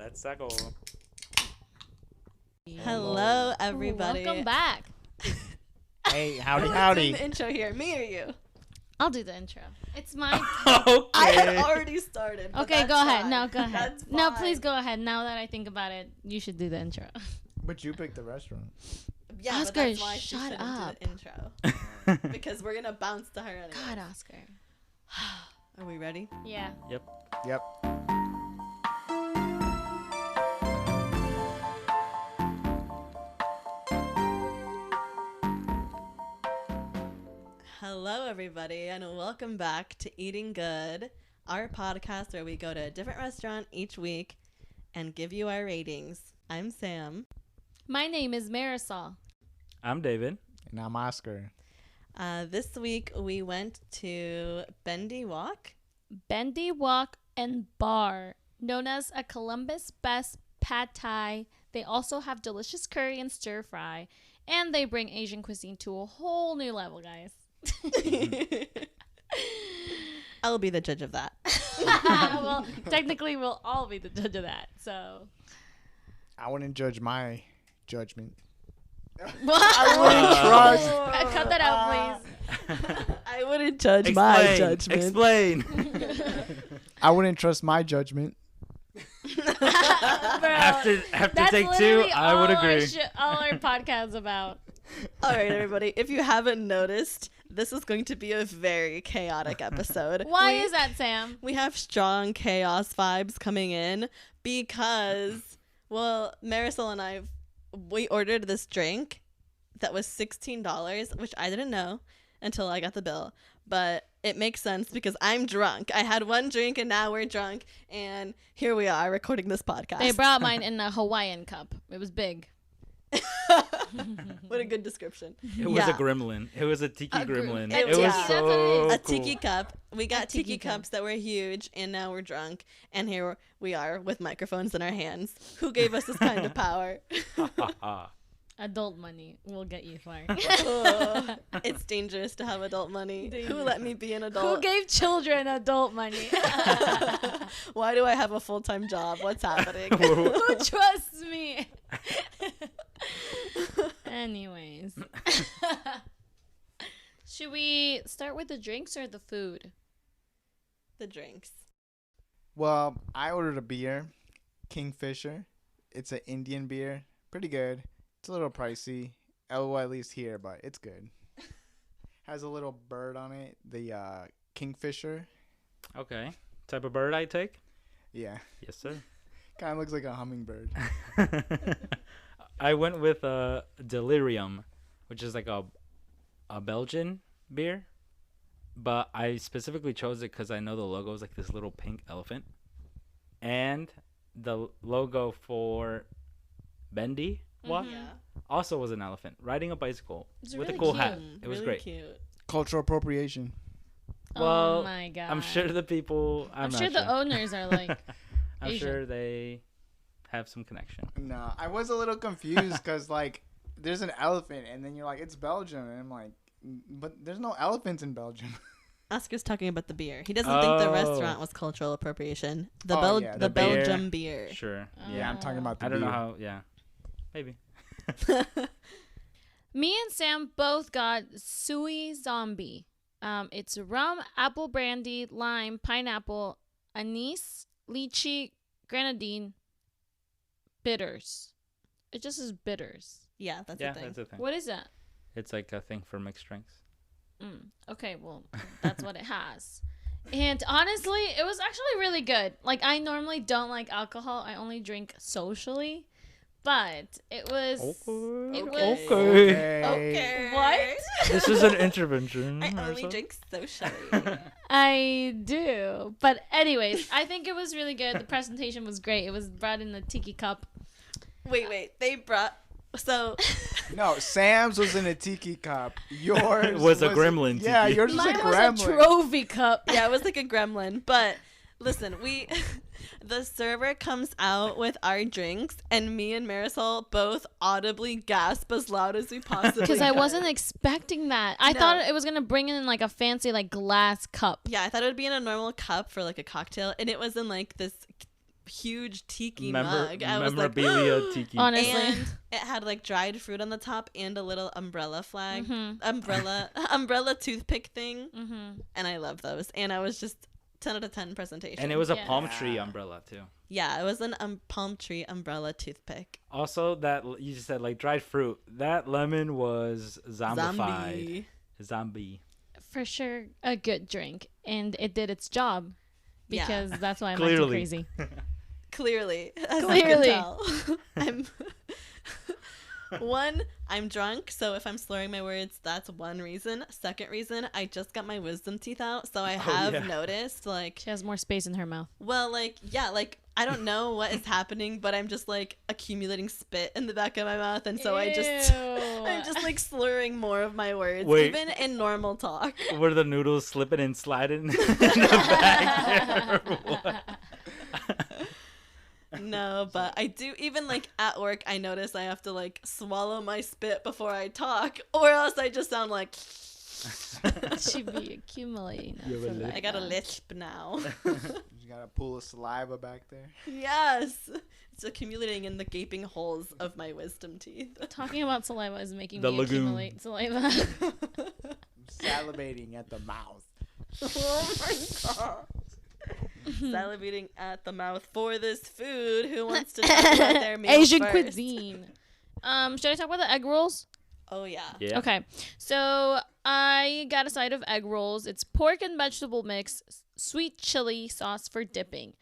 Let's go. Hello, everybody. Welcome back. Hey, howdy, Who's howdy. doing the intro here, me or you? I'll do the intro. It's my. Okay. I had already started. but Okay, that's go ahead. fine. No, go ahead. That's No, fine. please go ahead. Now that I think about it, you should do the intro. But you picked the restaurant. Yeah, Oscar, but that's why she shut shouldn't up. do the intro. Because we're gonna bounce to her anyway. God, Oscar. Are we ready? Yeah. Yep. Hello, everybody, and welcome back to Eating Good, our podcast where we go to a different restaurant each week and give you our ratings. I'm Sam. My name is Marisol. I'm David. And I'm Oscar. This week we went to Bendi Wok. Bendi Wok N Bar, known as a Columbus best pad thai. They also have delicious curry and stir fry, and they bring Asian cuisine to a whole new level, guys. I'll be the judge of that. Well, technically, we'll all be the judge of that. So, I wouldn't judge my judgment. I wouldn't trust. Cut that out, please. I wouldn't judge my judgment. Explain. I wouldn't trust my judgment. Bro, After that's take two, literally I would all our agree. all our podcasts about. All right, everybody. If you haven't noticed, this is going to be a very chaotic episode. Why is that, Sam? We have strong chaos vibes coming in because, well, Marisol and we ordered this drink that was $16, which I didn't know until I got the bill. But it makes sense because I'm drunk. I had one drink and now we're drunk. And here we are recording this podcast. They brought mine in a Hawaiian cup. It was big. What a good description. It was a gremlin. It was a tiki gremlin. A It was tiki, that's what it so is. A cool. tiki cup. We got tiki tiki cup. cups that were huge, and now we're drunk. And here we are with microphones in our hands. Who gave us this kind of power? Adult money will get you far. Oh, it's dangerous to have adult money. Who let me be an Who adult? gave children adult money? Why do I have a full-time job? What's happening? Who trusts me? Anyways. Should we start with the drinks or the food? The drinks. Well, I ordered a beer, Kingfisher. It's an Indian beer. Pretty good. It's a little pricey. Oh, at least here, but it's good. Has a little bird on it. The Kingfisher. Okay. Type of bird I take? Yeah. Yes, sir. Kind of looks like a hummingbird. I went with Delirium, which is like a Belgian beer. But I specifically chose it because I know the logo is like this little pink elephant. And the logo for Bendi Wok Yeah. also was an elephant riding a bicycle It's with really a cool cute. hat. It was really great. Cute. Cultural appropriation. Well, oh my god. I'm sure the people. I'm not sure the owners are like, I'm Asian. sure they have some connection. No, I was a little confused because, like, there's an elephant, and then you're like, it's Belgium. And I'm like, but there's no elephants in Belgium. Oscar's talking about the beer. He doesn't think the Oh. restaurant was cultural appropriation. The Yeah, the the beer. Belgium beer. Sure. Yeah, I'm talking about the I don't know beer. how. Yeah. Maybe. Me and Sam both got Sui Zombie. It's rum, apple brandy, lime, pineapple, anise, lychee, grenadine, bitters. It just is bitters. Yeah, that's Yeah, the thing. that's the thing. What is that? It's like a thing for mixed drinks. Okay, well, that's what it has. And honestly, it was actually really good. Like, I normally don't like alcohol. I only drink socially. But it was... It was... Okay. Okay. What? This is an intervention. I only Marissa. drink socially. I do. But anyways, I think it was really good. The presentation was great. It was brought in the tiki cup. Wait. They brought... So... No, Sam's was in a tiki cup. Yours Was a gremlin Yeah, tiki. yours was Mine a was gremlin. a trophy cup. Yeah, it was like a gremlin. But listen, the server comes out with our drinks, and me and Marisol both audibly gasp as loud as we possibly Because I could. wasn't expecting that. I No. thought it was going to bring in like a fancy like glass cup. Yeah, I thought it would be in a normal cup for like a cocktail, and it was in like this huge tiki mug. I was like, memorabilia tiki. Honestly. and it had like dried fruit on the top and a little umbrella flag, Mhm. umbrella toothpick thing, Mhm. and I love those. And I was just 10 out of 10 presentation. And it was a Yeah. palm tree umbrella too. yeah, it was an palm tree umbrella toothpick. Also, that you just said like dried fruit. That lemon was zombified. Zombie. For sure, a good drink, and it did its job Yeah. because that's why I'm Clearly. acting crazy. Clearly, as you Clearly. can tell. I'm one, I'm drunk, so if I'm slurring my words, that's one reason. Second reason, I just got my wisdom teeth out, so I have yeah. noticed, like, She has more space in her mouth. well, like, yeah, like, I don't know what is happening, but I'm just, like, accumulating spit in the back of my mouth, and so I'm just, like, slurring more of my words, Wait. even in normal talk. Were the noodles slipping and sliding in the bag? Or what? No, but I do, even, like, at work, I notice I have to, like, swallow my spit before I talk, or else I just sound like... She'd be accumulating. You have a so lisp. that- I got a lisp now. You got a pool of saliva back there. Yes. It's accumulating in the gaping holes of my wisdom teeth. Talking about saliva is making The me lagoon. accumulate saliva. I'm salivating at the mouth. Oh my god. Salivating at the mouth for this food. Who wants to talk about their meal Asian first? cuisine. Should I talk about the egg rolls? Oh yeah. Yeah. Okay. So I got a side of egg rolls. It's pork and vegetable mix, sweet chili sauce for dipping.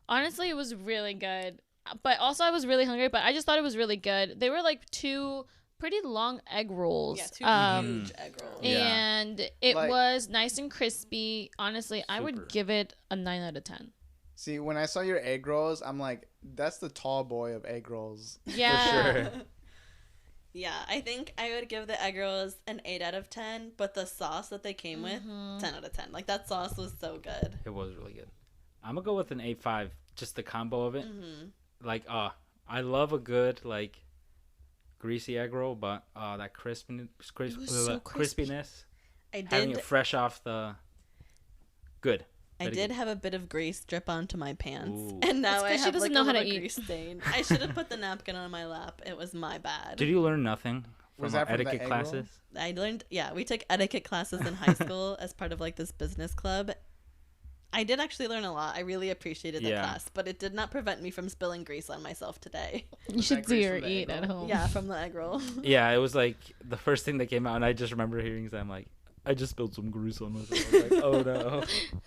Honestly, it was really good. But also I was really hungry, but I just thought it was really good. They were like 2 pretty long egg rolls. Yeah, 2 huge egg rolls. Yeah. And it Like- was nice and crispy. Honestly, I Super. would give it a 9 out of 10. See, when I saw your egg rolls, I'm like, that's the tall boy of egg rolls. Yeah. sure. Yeah, I think I would give the egg rolls an 8 out of 10, but the sauce that they came with, 10 out of 10. Like, that sauce was so good. It was really good. I'm gonna go with an 8.5. Just the combo of it. Mm-hmm. Like, I love a good like greasy egg roll, but that crispiness, was so crispy. crispiness, I having did it fresh off the. Good. I Very did good. have a bit of grease drip onto my pants, Ooh. and now That's I 'cause she have doesn't like know a how to little eat. grease stain. I should have put the napkin on my lap. It was my bad. Did you learn nothing from Was our that from the etiquette egg roll? classes? I learned, yeah, we took etiquette classes in high school as part of like this business club. I did actually learn a lot. I really appreciated that Yeah. class, but it did not prevent me from spilling grease on myself today. You Was should that do grease your from the eat egg at roll? home. Yeah, from the egg roll. Yeah, it was like the first thing that came out, and I just remember hearing that. I'm like, I just spilled some grease on myself. I was like, oh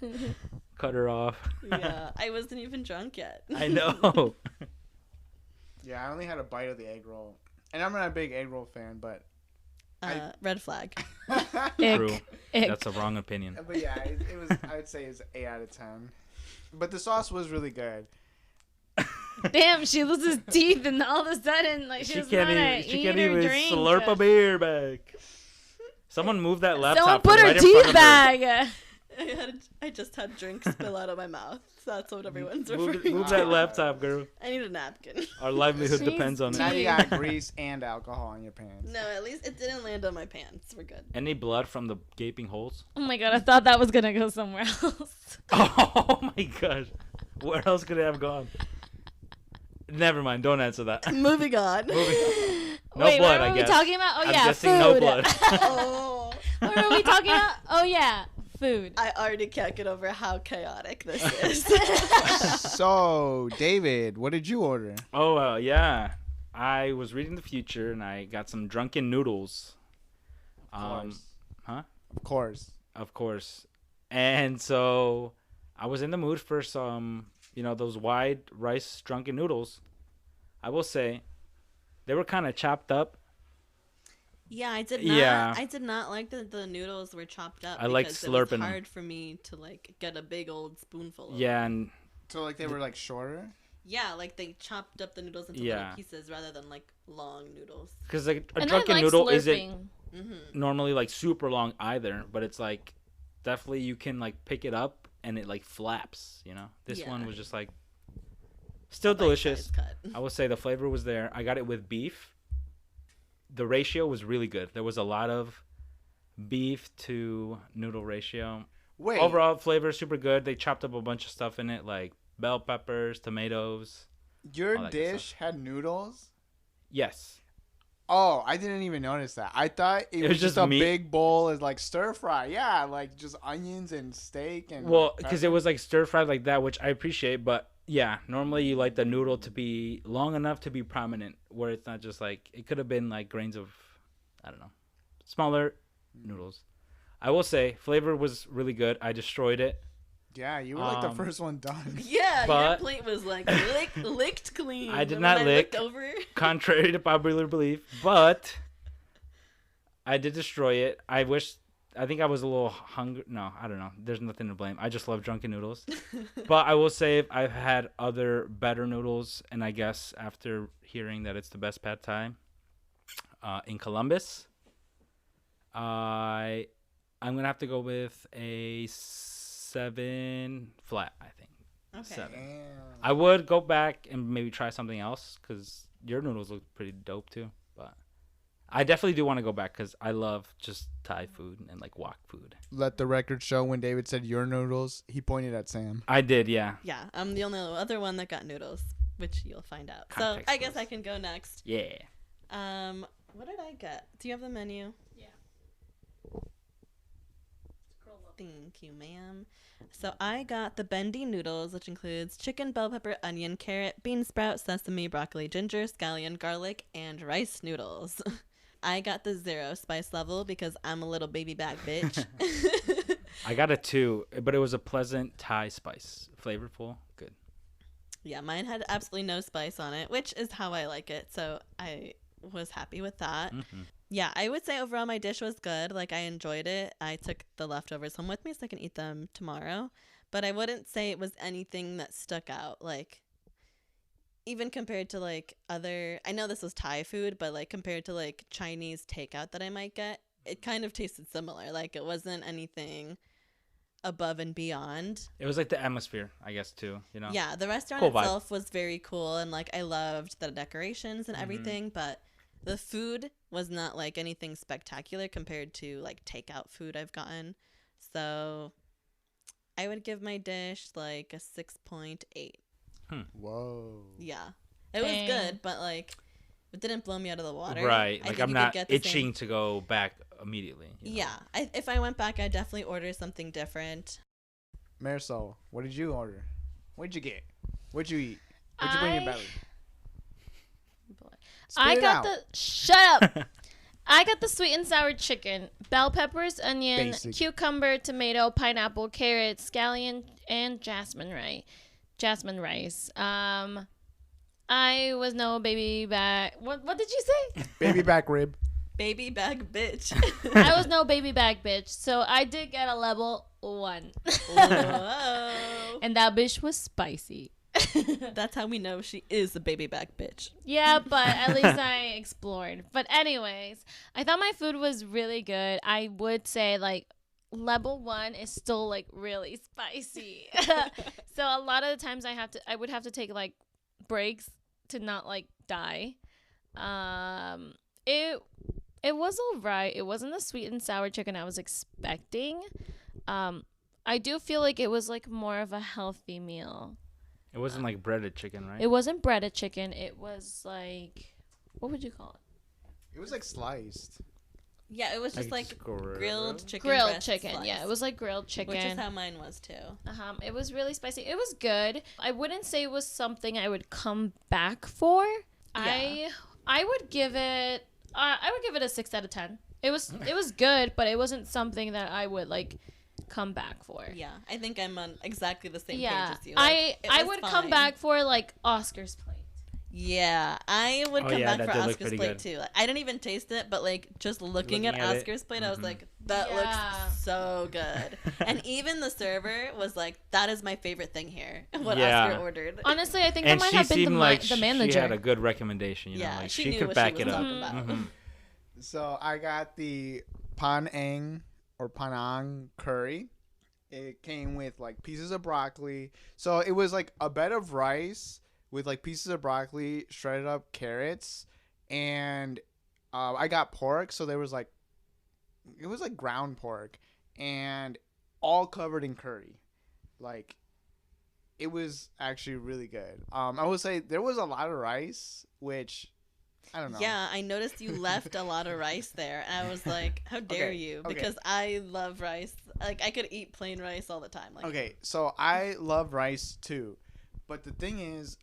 no, cut her off. Yeah, I wasn't even drunk yet. I know. Yeah, I only had a bite of the egg roll. And I'm not a big egg roll fan, but Red flag. True. Ick. That's a wrong opinion. but yeah, it was. I would say it's 8 out of 10. But the sauce was really good. Damn, she loses teeth, and all of a sudden, like, she She doesn't can't know how to even. She eat can't or even drink. slurp a beer back. Someone move that laptop. Someone from put her right in front teeth of her. back. I just had drink spill out of my mouth. So that's what everyone's Move, referring move to. that laptop, girl. I need a napkin. Our livelihood She's depends on Now it. you got grease and alcohol on your pants. No, at least it didn't land on my pants. We're good. Any blood from the gaping holes? Oh my god, I thought that was gonna go somewhere else. Oh my gosh. Where else could it have gone? Never mind. Don't answer that. Moving on. No Wait, blood, what I were guess. we talking about? Oh I'm yeah, guessing food. no blood. Oh, What were we talking about? Oh yeah, food. I already can't get over how chaotic this is. So, David, what did you order? Oh, yeah. I was reading the future and I got some drunken noodles. Huh? Of course. Of course. And so I was in the mood for some, those wide rice drunken noodles. I will say they were kind of chopped up. Yeah, I did not. Yeah. I did not like that the noodles were chopped up. I like because slurping It them. was hard for me to like get a big old spoonful. Of Yeah, them. and So, like, they were, like, shorter? Yeah, like they chopped up the noodles into Yeah. little pieces rather than like long noodles. because like a And drunken I like noodle slurping. isn't Mm-hmm. normally like super long either, but it's like definitely you can like pick it up and it like flaps. This Yeah. one was just like still delicious. Cut. I will say the flavor was there. I got it with beef. The ratio was really good. There was a lot of beef to noodle ratio. Wait. Overall flavor super good. They chopped up a bunch of stuff in it like bell peppers, tomatoes. Your All that good dish had noodles? Yes. Oh, I didn't even notice that. I thought it was just a meat. big bowl of like stir fry. Yeah, like just onions and steak and. Well, like, because it pepper. was like stir fried like that, which I appreciate. But yeah, normally you like the noodle to be long enough to be prominent, where it's not just like it could have been like grains of, I don't know, smaller noodles. I will say flavor was really good. I destroyed it. Yeah, you were like the Um, first one done. Yeah, your But- plate was like licked clean. I did And not when lick. I looked over. Contrary to popular belief, but I did destroy it. I think I was a little hungry. No, I don't know. There's nothing to blame. I just love drunken noodles. But I will say I've had other better noodles, and I guess after hearing that it's the best pad thai in Columbus, I'm gonna have to go with a 7 flat. I think Okay. 7. Damn. I would go back and maybe try something else because your noodles look pretty dope too. But I definitely do want to go back because I love just Thai food and like wok food. Let the record show when David said your noodles, he pointed at Sam. I did, yeah. Yeah, I'm the only other one that got noodles, which you'll find out. Context So I guess clues. I can go next. Yeah. What did I get? Do you have the menu? Yeah. Thank you, ma'am. So I got the Bendi noodles, which includes chicken, bell pepper, onion, carrot, bean sprout, sesame, broccoli, ginger, scallion, garlic, and rice noodles. I got the 0 spice level because I'm a little baby back bitch. I got a 2, but it was a pleasant Thai spice. Flavorful. Good. Yeah, mine had absolutely no spice on it, which is how I like it. So I was happy with that. Hmm. Yeah, I would say overall my dish was good. Like, I enjoyed it. I took the leftovers home with me so I can eat them tomorrow. But I wouldn't say it was anything that stuck out. Like, even compared to, like, other... I know this was Thai food, but, like, compared to, like, Chinese takeout that I might get, it kind of tasted similar. Like, it wasn't anything above and beyond. It was like the atmosphere, I guess, too. You know? Yeah, the restaurant Cool vibe. itself was very cool. And, like, I loved the decorations and everything, but... The food was not like anything spectacular compared to like takeout food I've gotten. So I would give my dish like a 6.8. Whoa. Yeah. It was Dang. good, but like it didn't blow me out of the water. Right. I Like, think I'm you could not get the same- itching to go back immediately. you know? Yeah. If I went back, I'd definitely order something different. Marisol, what did you order? What'd you get? What'd you eat? What'd you bring in your belly? Spit I it got out. the shut up. I got the sweet and sour chicken, bell peppers, onion, Basic. cucumber, tomato, pineapple, carrot, scallion, and jasmine rice. I was no baby back. What did you say? Baby back rib. Baby bag bitch. I was no baby back bitch, so I did get a level 1, Whoa. and that bitch was spicy. That's how we know she is a baby back bitch. Yeah, but at least I explored. But anyways, I thought my food was really good. I would say like level 1 is still like really spicy. So a lot of the times I would have to take like breaks to not like die. It was alright. It wasn't the sweet and sour chicken I was expecting. I do feel like it was like more of a healthy meal. It wasn't like breaded chicken, right? It wasn't breaded chicken. It was like, what would you call it? It was like sliced. Yeah, it was just like grilled chicken. Grilled breast chicken. slice, Yeah, it was like grilled chicken. which is how mine was too. It was really spicy. It was good. I wouldn't say it was something I would come back for. Yeah. I would give it a 6 out of 10. It was good, but it wasn't something that I would like come back for. Yeah, I think I'm on exactly the same Yeah, page as you. Like, it I was would come fine. back for like Oscar's plate. Yeah, I would Oh, come yeah, back that for did look Oscar's pretty plate good. too. Like, I didn't even taste it, but like just looking at at it. Oscar's plate, I was Mhm. like, that Yeah. looks so good. And even the server was like, that is my favorite thing here. What Yeah. Oscar ordered. Honestly, I think And that might she have been seemed like the manager. she had a good recommendation. You know, Yeah, like she she knew could what back she it was up. talking about. Mhm. So I got the Panang or Panang curry. It came with like pieces of broccoli. So it was like a bed of rice with like pieces of broccoli, shredded up carrots, and I got pork. So there was like, it was like ground pork and all covered in curry. Like it was actually really good. I would say there was a lot of rice, which I don't know. Yeah, I noticed you left a lot of rice there, and I was like, "How dare Okay, you?" okay. Because I love rice. Like I could eat plain rice all the time. Like, Okay, so I love rice too, but the thing is,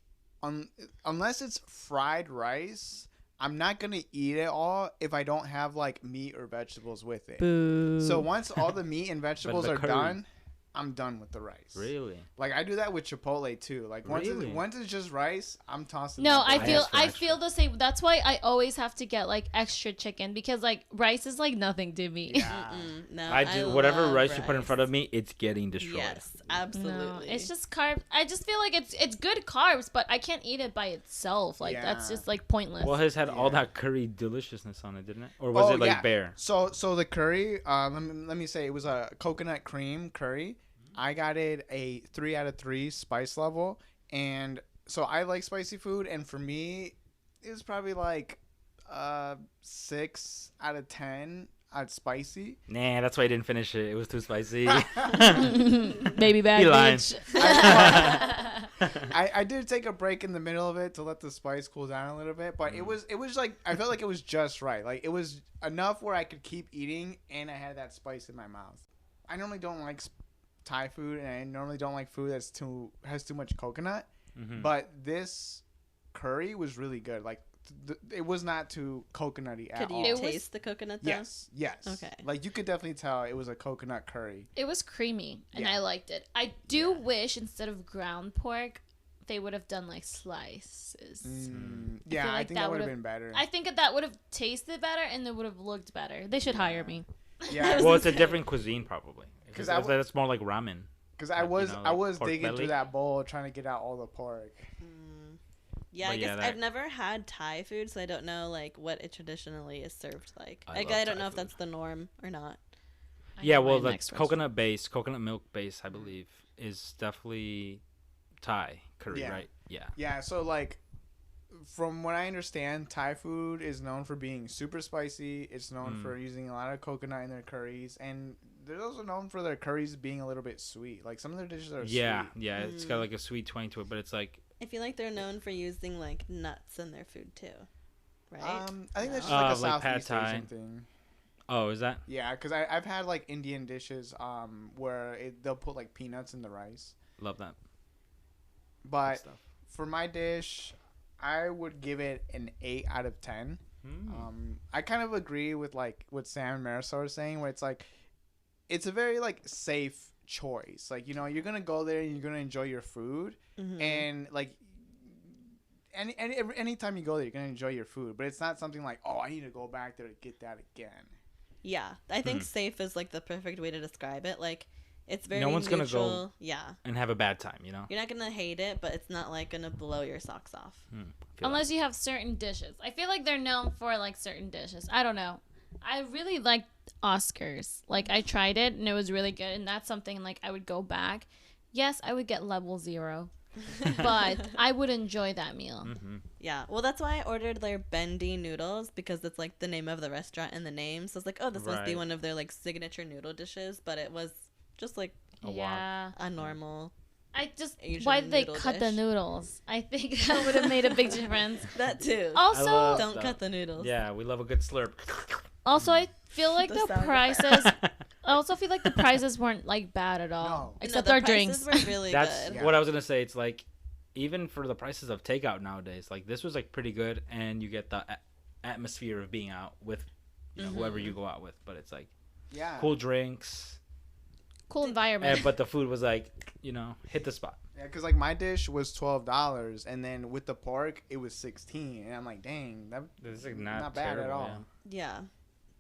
unless it's fried rice, I'm not gonna eat it all if I don't have like meat or vegetables with it. boo. So once all the meat and vegetables the are curry. done, I'm done with the rice. Really? Like I do that with Chipotle too. Like Really? once it's just rice, I'm tossing. No, that I rice. feel asked for I extra. feel the same. That's why I always have to get like extra chicken because like rice is like nothing to me. Yeah. No, I do whatever love rice you put in front of me, it's getting destroyed. Yes, absolutely. No, it's just carbs. I just feel like it's good carbs, but I can't eat it by itself. Like that's Yeah. just like pointless. Well, his had all Yeah. that curry deliciousness on it, didn't it? Or was it like bare? So the curry, let me say it was a coconut cream curry. I got it a 3 out of 3 spice level, and so I like spicy food, and for me, it was probably like 6 out of 10 at spicy. Nah, that's why I didn't finish it. It was too spicy. Baby bag You lying. bitch. I did take a break in the middle of it to let the spice cool down a little bit, but it was like I felt like it was just right. Like it was enough where I could keep eating, and I had that spice in my mouth. I normally don't like Thai food, and I normally don't like food has too much coconut. Mhm. But this curry was really good. Like it was not too coconutty at Could all. you It was- taste the coconut though? Yes. Okay. Like you could definitely tell it was a coconut curry. It was creamy, and Yeah. I liked it. I do wish instead of ground pork, they would have done like slices. Yeah, feel I like think that that would have would've- been better. I think that would have tasted better, and it would have looked better. They should hire me. Yeah, Well, it's a different cuisine probably. 'Cause Because I that's more like ramen. because I like, was you know, I like was pork digging belly. through that bowl trying to get out all the pork. Yeah, But I yeah, guess that- I've never had Thai food, so I don't know like what it traditionally is served like. I Like love I don't Thai know if food. that's the norm or not. I Yeah, know well, my that's next restaurant. coconut base, coconut milk base, I believe, is definitely Thai curry, Yeah. right? Yeah. Yeah, so like from what I understand, Thai food is known for being super spicy. It's known for using a lot of coconut in their curries, and they're also known for their curries being a little bit sweet. Like some of their dishes are Yeah, sweet. yeah. It's got like a sweet twang to it, but it's like I feel like they're known for using like nuts in their food too, right? I think that's just No. like a Like pad Southeast Thai. Asian thing. oh, is that? Yeah, because I've had like Indian dishes where they'll put like peanuts in the rice. Love that But stuff. for my dish, I would give it an 8 out of 10. I kind of agree with like what Sam and Marisol are saying, where it's like it's a very like safe choice. Like, you know, you're gonna go there and you're gonna enjoy your food, and like anytime you go there, you're gonna enjoy your food. But it's not something like, oh, I need to go back there to get that again. Yeah, I think safe is like the perfect way to describe it. Like it's very No one's gonna neutral. go- Yeah, And have a bad time, you know? you're not gonna hate it, but it's not like gonna blow your socks off. Feel Unless you have certain dishes. I feel like they're known for like certain dishes. I don't know. I really liked Oscars. Like I tried it and it was really good, and that's something like I would go back. Yes, I would get level 0. But I would enjoy that meal. Yeah, well, that's why I ordered their Bendi noodles because it's like the name of the restaurant and the name. So it's like, oh, this must be Right. one of their like signature noodle dishes, but it was just like Yeah. a normal. I just Asian why did they noodle cut the dish. noodles? I think that would have made a big difference. That too. Also, love- Don't stuff. cut the noodles. Yeah, we love a good slurp. I feel like The the sound prices. I also feel like the prices weren't like bad at all, No. No, except the our prices drinks. were really That's good. what I was gonna say. It's like even for the prices of takeout nowadays, like this was like pretty good, and you get the atmosphere of being out with whoever you go out with. But it's like Yeah. cool drinks, Cool environment. but the food was like hit the spot. Yeah, because like my dish was $12, and then with the pork it was 16, and I'm like, dang, that This is like not bad at terrible, all. Yeah.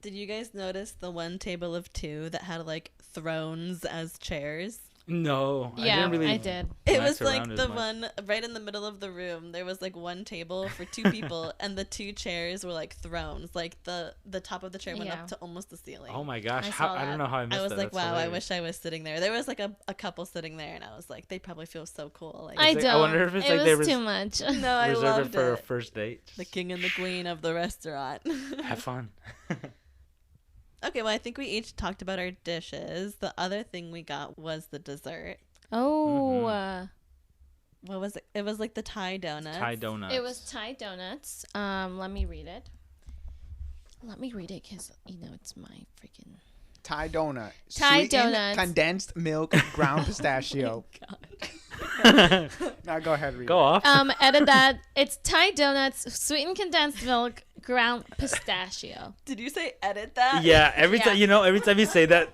Did you guys notice the one table of 2 that had like thrones as chairs? No, yeah, I didn't really. I did. It glance was like around as the much. one right in the middle of the room. There was like one table for 2 people, and the 2 chairs were like thrones. Like the top of the chair went Yeah. up to almost the ceiling. Oh my gosh, I how saw I that. don't know how I missed I was that. like, That's wow, I hilarious. wish I was sitting there. There was like a couple sitting there, and I was like, they probably feel so cool. Like, I like- I don't. wonder if it's it like was they res- too much. no, I Reserve loved it for a it. first date. The king and the queen of the restaurant. Have fun. Okay, well, I think we each talked about our dishes. The other thing we got was the dessert. Oh, what was it? It was like the Thai donuts. Thai donuts. It was Thai donuts. Let me read it. Let me read it because, it's my freaking... Thai donut. Thai Sweetened donuts. condensed milk, ground pistachio. Now go ahead, read Go it. off. Edit that. It's Thai donuts, sweetened condensed milk, ground pistachio. Did you say edit that? Yeah, every Yeah. time every time you say that,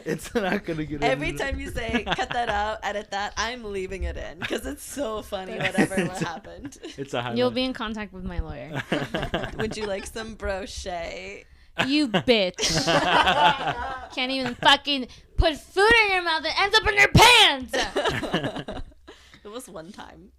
it's not gonna get. Every edited. time you say cut that out, edit that, I'm leaving it in because it's so funny. Whatever what happened. It's a highlight. You'll be in contact with my lawyer. Would you like some brochet? You bitch. Can't even fucking put food in your mouth and ends up in your pants. It was one time.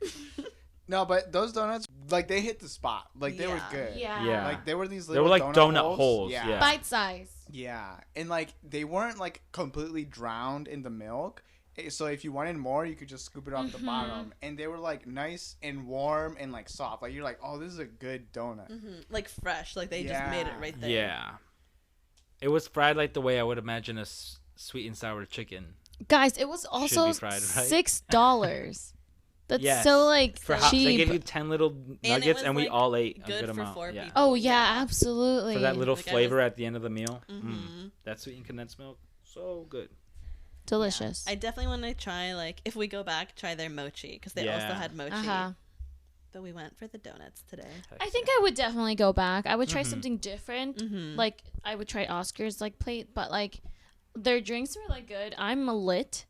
No, but those donuts, like, they hit the spot. Like, they were Yeah. good. Yeah. Like, they were these They little were like donut holes, Yeah. yeah. Bite size. Yeah. And, like, they weren't, like, completely drowned in the milk. So if you wanted more, you could just scoop it off the bottom. And they were, like, nice and warm and, like, soft. Like, you're like, oh, this is a good donut. Like fresh. Like they just made it Yeah. right there. Yeah. It was fried like the way I would imagine a sweet and sour chicken. Guys, it was also be fried, right? $6. That's Yes. so like For they cheap. gave you 10 little it nuggets, was, and we like, all ate a good good for amount. 4 Yeah. people. Oh yeah, Yeah. absolutely. For that little Like, I flavor was- at the end of the meal. That sweet and condensed milk, so good. Delicious. I definitely want to try, like, if we go back, try their mochi because they also Yeah. had mochi. Uh-huh. But we went for the donuts today. I think I would definitely go back. I would try something different. Mm-hmm. Like I would try Oscar's like plate, but like their drinks were like good. I'm a lit.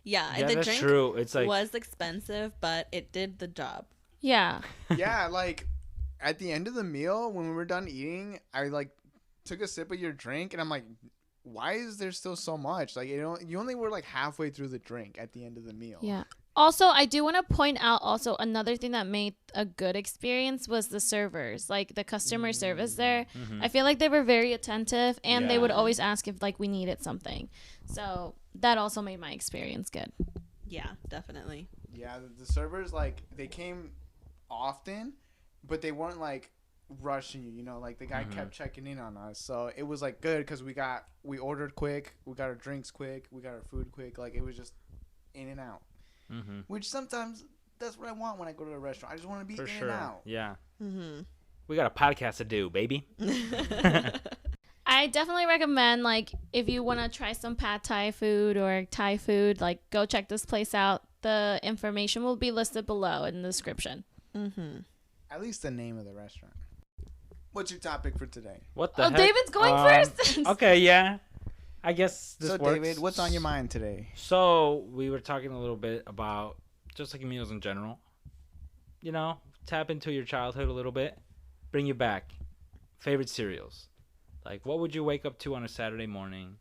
Yeah, Yeah, the that's drink true. It's like was expensive, but it did the job. Yeah. Yeah, like, at the end of the meal, when we were done eating, I, like, took a sip of your drink, and I'm like, why is there still so much? Like, you only were, like, halfway through the drink at the end of the meal. Yeah. Also, I do want to point out also another thing that made a good experience was the servers, like the customer service there. I feel like they were very attentive and they would Yeah. always ask if like we needed something. So that also made my experience good. Yeah, definitely. Yeah, the servers, like, they came often, but they weren't, like, rushing you, like, the guy kept checking in on us. So it was, like, good because we ordered quick, we got our drinks quick, we got our food quick. Like, it was just in and out. Which sometimes that's what I want when I go to a restaurant. I just want to be for in sure. and out. Yeah. Mm-hmm. We got a podcast to do, baby. I definitely recommend like if you want to try some pad Thai food or Thai food, like go check this place out. The information will be listed below in the description. Mm-hmm. At least the name of the restaurant. What's your topic for today? What the Oh, heck? David's going first. Okay, yeah. I guess this So, works. David, what's on your mind today? So we were talking a little bit about just like meals in general. Tap into your childhood a little bit, bring you back. Favorite cereals, like what would you wake up to on a Saturday morning?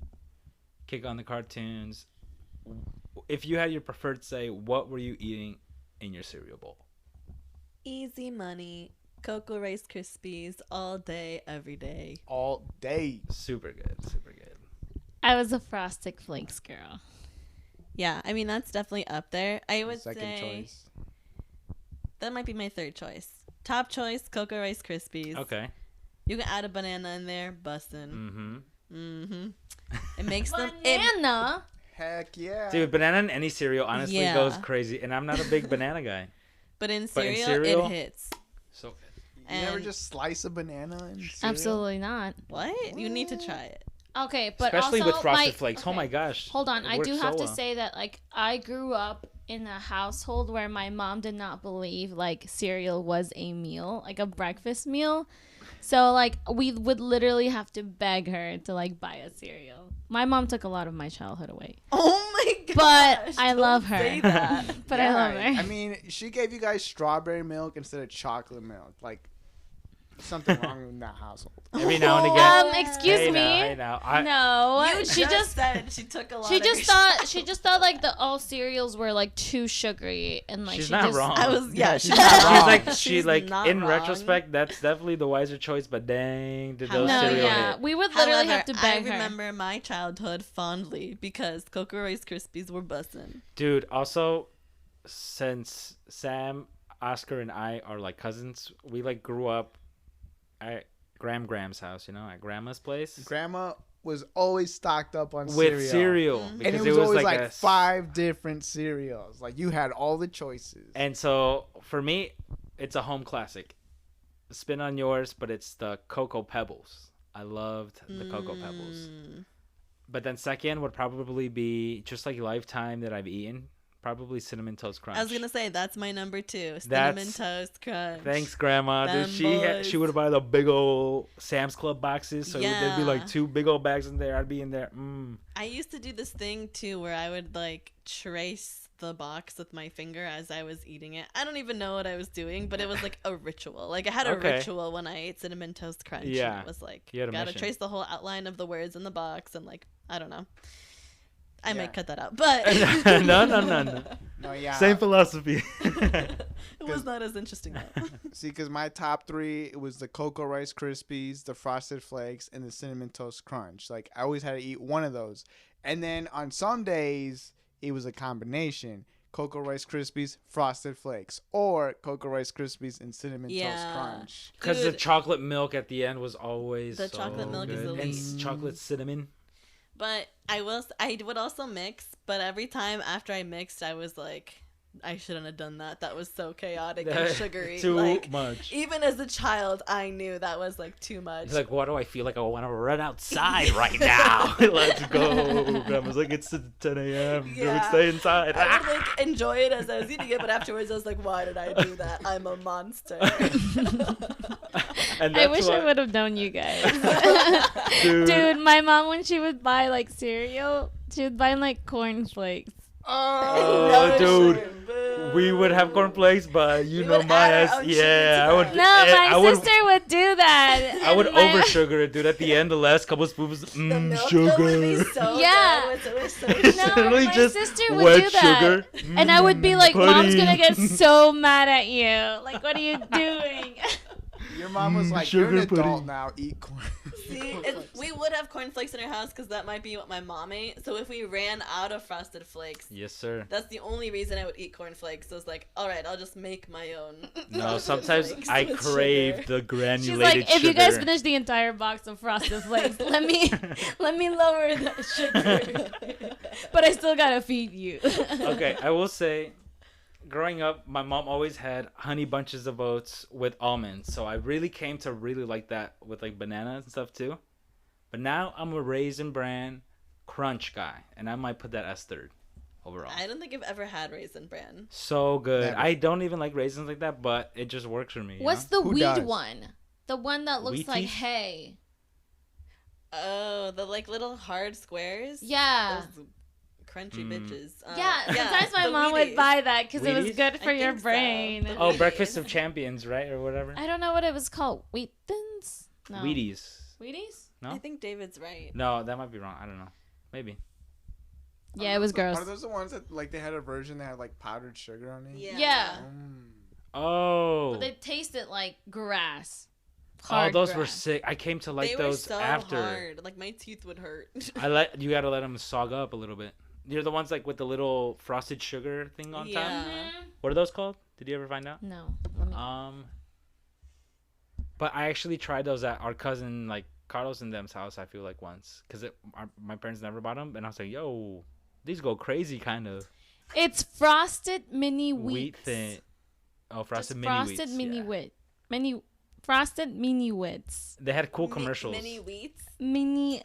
Kick on the cartoons. If you had your preferred say, what were you eating in your cereal bowl? Easy money. Cocoa Rice Krispies all day, every day. All day. Super good, super good. I was a Frosted Flakes girl. Yeah, I mean, that's definitely up there. I would Second say choice. that might be my third choice. Top choice, Cocoa Rice Krispies. Okay. You can add a banana in there, bussin'. Mm-hmm. It makes them... It, Banana. Heck yeah. Dude, banana in any cereal honestly Yeah. goes crazy, and I'm not a big banana guy. but in But in cereal, cereal- it hits. So good. You never and- just slice a banana in cereal? Absolutely not. What? You need to try it. Okay, but Especially also with Frosted my- Flakes. Oh okay. my gosh. Hold on, It I do works have so to well. say that like I grew up in a household where my mom did not believe like cereal was a meal, like a breakfast meal. So like we would literally have to beg her to like buy a cereal. My mom took a lot of my childhood away. Oh my god! But I love her. Say that. But I love her. I mean, she gave you guys strawberry milk instead of chocolate milk. Like, something wrong in that household. Every now and again. Excuse Hey me. now, hey now. No, You she just said she took a lot. she of just thought like the all cereals were like too sugary and like She's she not just wrong. I was yeah. she's She's not wrong. She's like She's not in wrong. retrospect, that's definitely the wiser choice. But dang, did those No, cereal yeah, hit? we would literally However, have to beg I her. remember my childhood fondly because Cocoa Rice Krispies were bussin'. Dude, also, since Sam, Oscar, and I are like cousins, we like grew up at Graham's house, at Grandma's place. Grandma was always stocked up on with cereal Mhm. because And it was always like a 5 different cereals. Like you had all the choices. And so for me, it's a home classic. Spin on yours, but it's the Cocoa Pebbles. I loved the Cocoa Pebbles. Mm. But then second would probably be just like Lifetime that I've eaten. Probably Cinnamon Toast Crunch. I was gonna say that's my number 2. Cinnamon Toast Crunch. Thanks, Grandma. Them Dude, she would buy the big old Sam's Club boxes, so there'd be like Yeah. 2 big old bags in there. I'd be in there. I used to do this thing too where I would like trace the box with my finger as I was eating it. I don't even know what I was doing, but it was like a ritual. Like I had a Okay. ritual when I ate Cinnamon Toast Crunch. Yeah. And it was like You had a gotta mission. trace the whole outline of the words in the box and like I don't know. I Yeah. might cut that out, but No. No, yeah. Same philosophy. it was not as interesting though. See, because my top 3, it was the Cocoa Rice Krispies, the Frosted Flakes, and the Cinnamon Toast Crunch. Like, I always had to eat one of those. And then on some days, it was a combination. Cocoa Rice Krispies, Frosted Flakes. Or Cocoa Rice Krispies and Cinnamon Toast Yeah. Crunch. Because the Dude. chocolate milk at the end was always The so chocolate milk is good. And elite. chocolate cinnamon. But I would also mix, but every time after I mixed I was like I shouldn't have done that. That was so chaotic and sugary. Too like much. even as a child I knew that was like too much. He's like, why do I feel like I want to run outside right now? Let's go. Grandma's like, it's 10 a.m. Yeah. Dude, stay inside. I would like enjoy it as I was eating it, but afterwards I was like, why did I do that? I'm a monster. And I that's wish why, I would have known you guys. Dude. Dude, my mom, when she would buy like cereal, she would buy like cornflakes. Oh, No, dude. shame. Boo. We would have cornflakes, but you We know would my add ass. our own Yeah, sugar I to would. that. No, my I would, sister would do that. I would And my- over sugar it, dude. At the end, the last couple spoons, The milk though sugar. would be so Yeah. good. It was so It's No, literally my just sister would wet do that. sugar. And I would be like, Mom's Buddy. gonna get so mad at you. Like, what are you doing? Your mom was like, you're an sugar adult pudding. now. Eat corn. See, we would have cornflakes in our house because that might be what my mom ate. So if we ran out of Frosted Flakes, Yes, sir. that's the only reason I would eat cornflakes. So I was like, all right, I'll just make my own. No, Frosted sometimes Flakes I with crave sugar. the granulated She's like, if you guys sugar. finish the entire box of Frosted Flakes, let me lower the sugar. But I still gotta feed you. Okay, I will say, growing up, my mom always had honey bunches of oats with almonds, so I really came to really like that with like bananas and stuff too. But now I'm a Raisin Bran Crunch guy, and I might put that as third overall. I don't think I've ever had Raisin Bran. So good. Never. I don't even like raisins like that, but it just works for me. you What's know? the Who weed does? one? The one that looks like Wheaties? hay. Oh, the like little hard squares. Yeah. Those crunchy Mm. bitches. Yeah, sometimes my the mom would Wheaties. buy that because it was Wheaties? good for I your think so. brain. The Oh, Wheaties. Breakfast of Champions, right, or whatever. I don't know what it was called. Wheat thins? No. Wheaties. Wheaties? No? I think David's right. No, that might be wrong. I don't know. Maybe. Yeah, it was gross. Are those the ones that like they had a version that had like powdered sugar on it? Yeah. Oh. But they tasted like grass. Oh, Hard those were grass. sick. I came to like they those were so after. hard. Like my teeth would hurt. You gotta let them sog up a little bit. You're the ones like with the little frosted sugar thing on top. Yeah. Mhm. What are those called? Did you ever find out? No. Let me. But I actually tried those at our cousin like Carlos and them's house. I feel like once because my parents never bought them, and I was like, "Yo, these go crazy, kind of." It's frosted mini Wheat wheats. thing. Oh, Just frosted mini frosted wheats. mini yeah. wheat. Mini frosted mini wheats. They had cool commercials. Mini wheats. Mini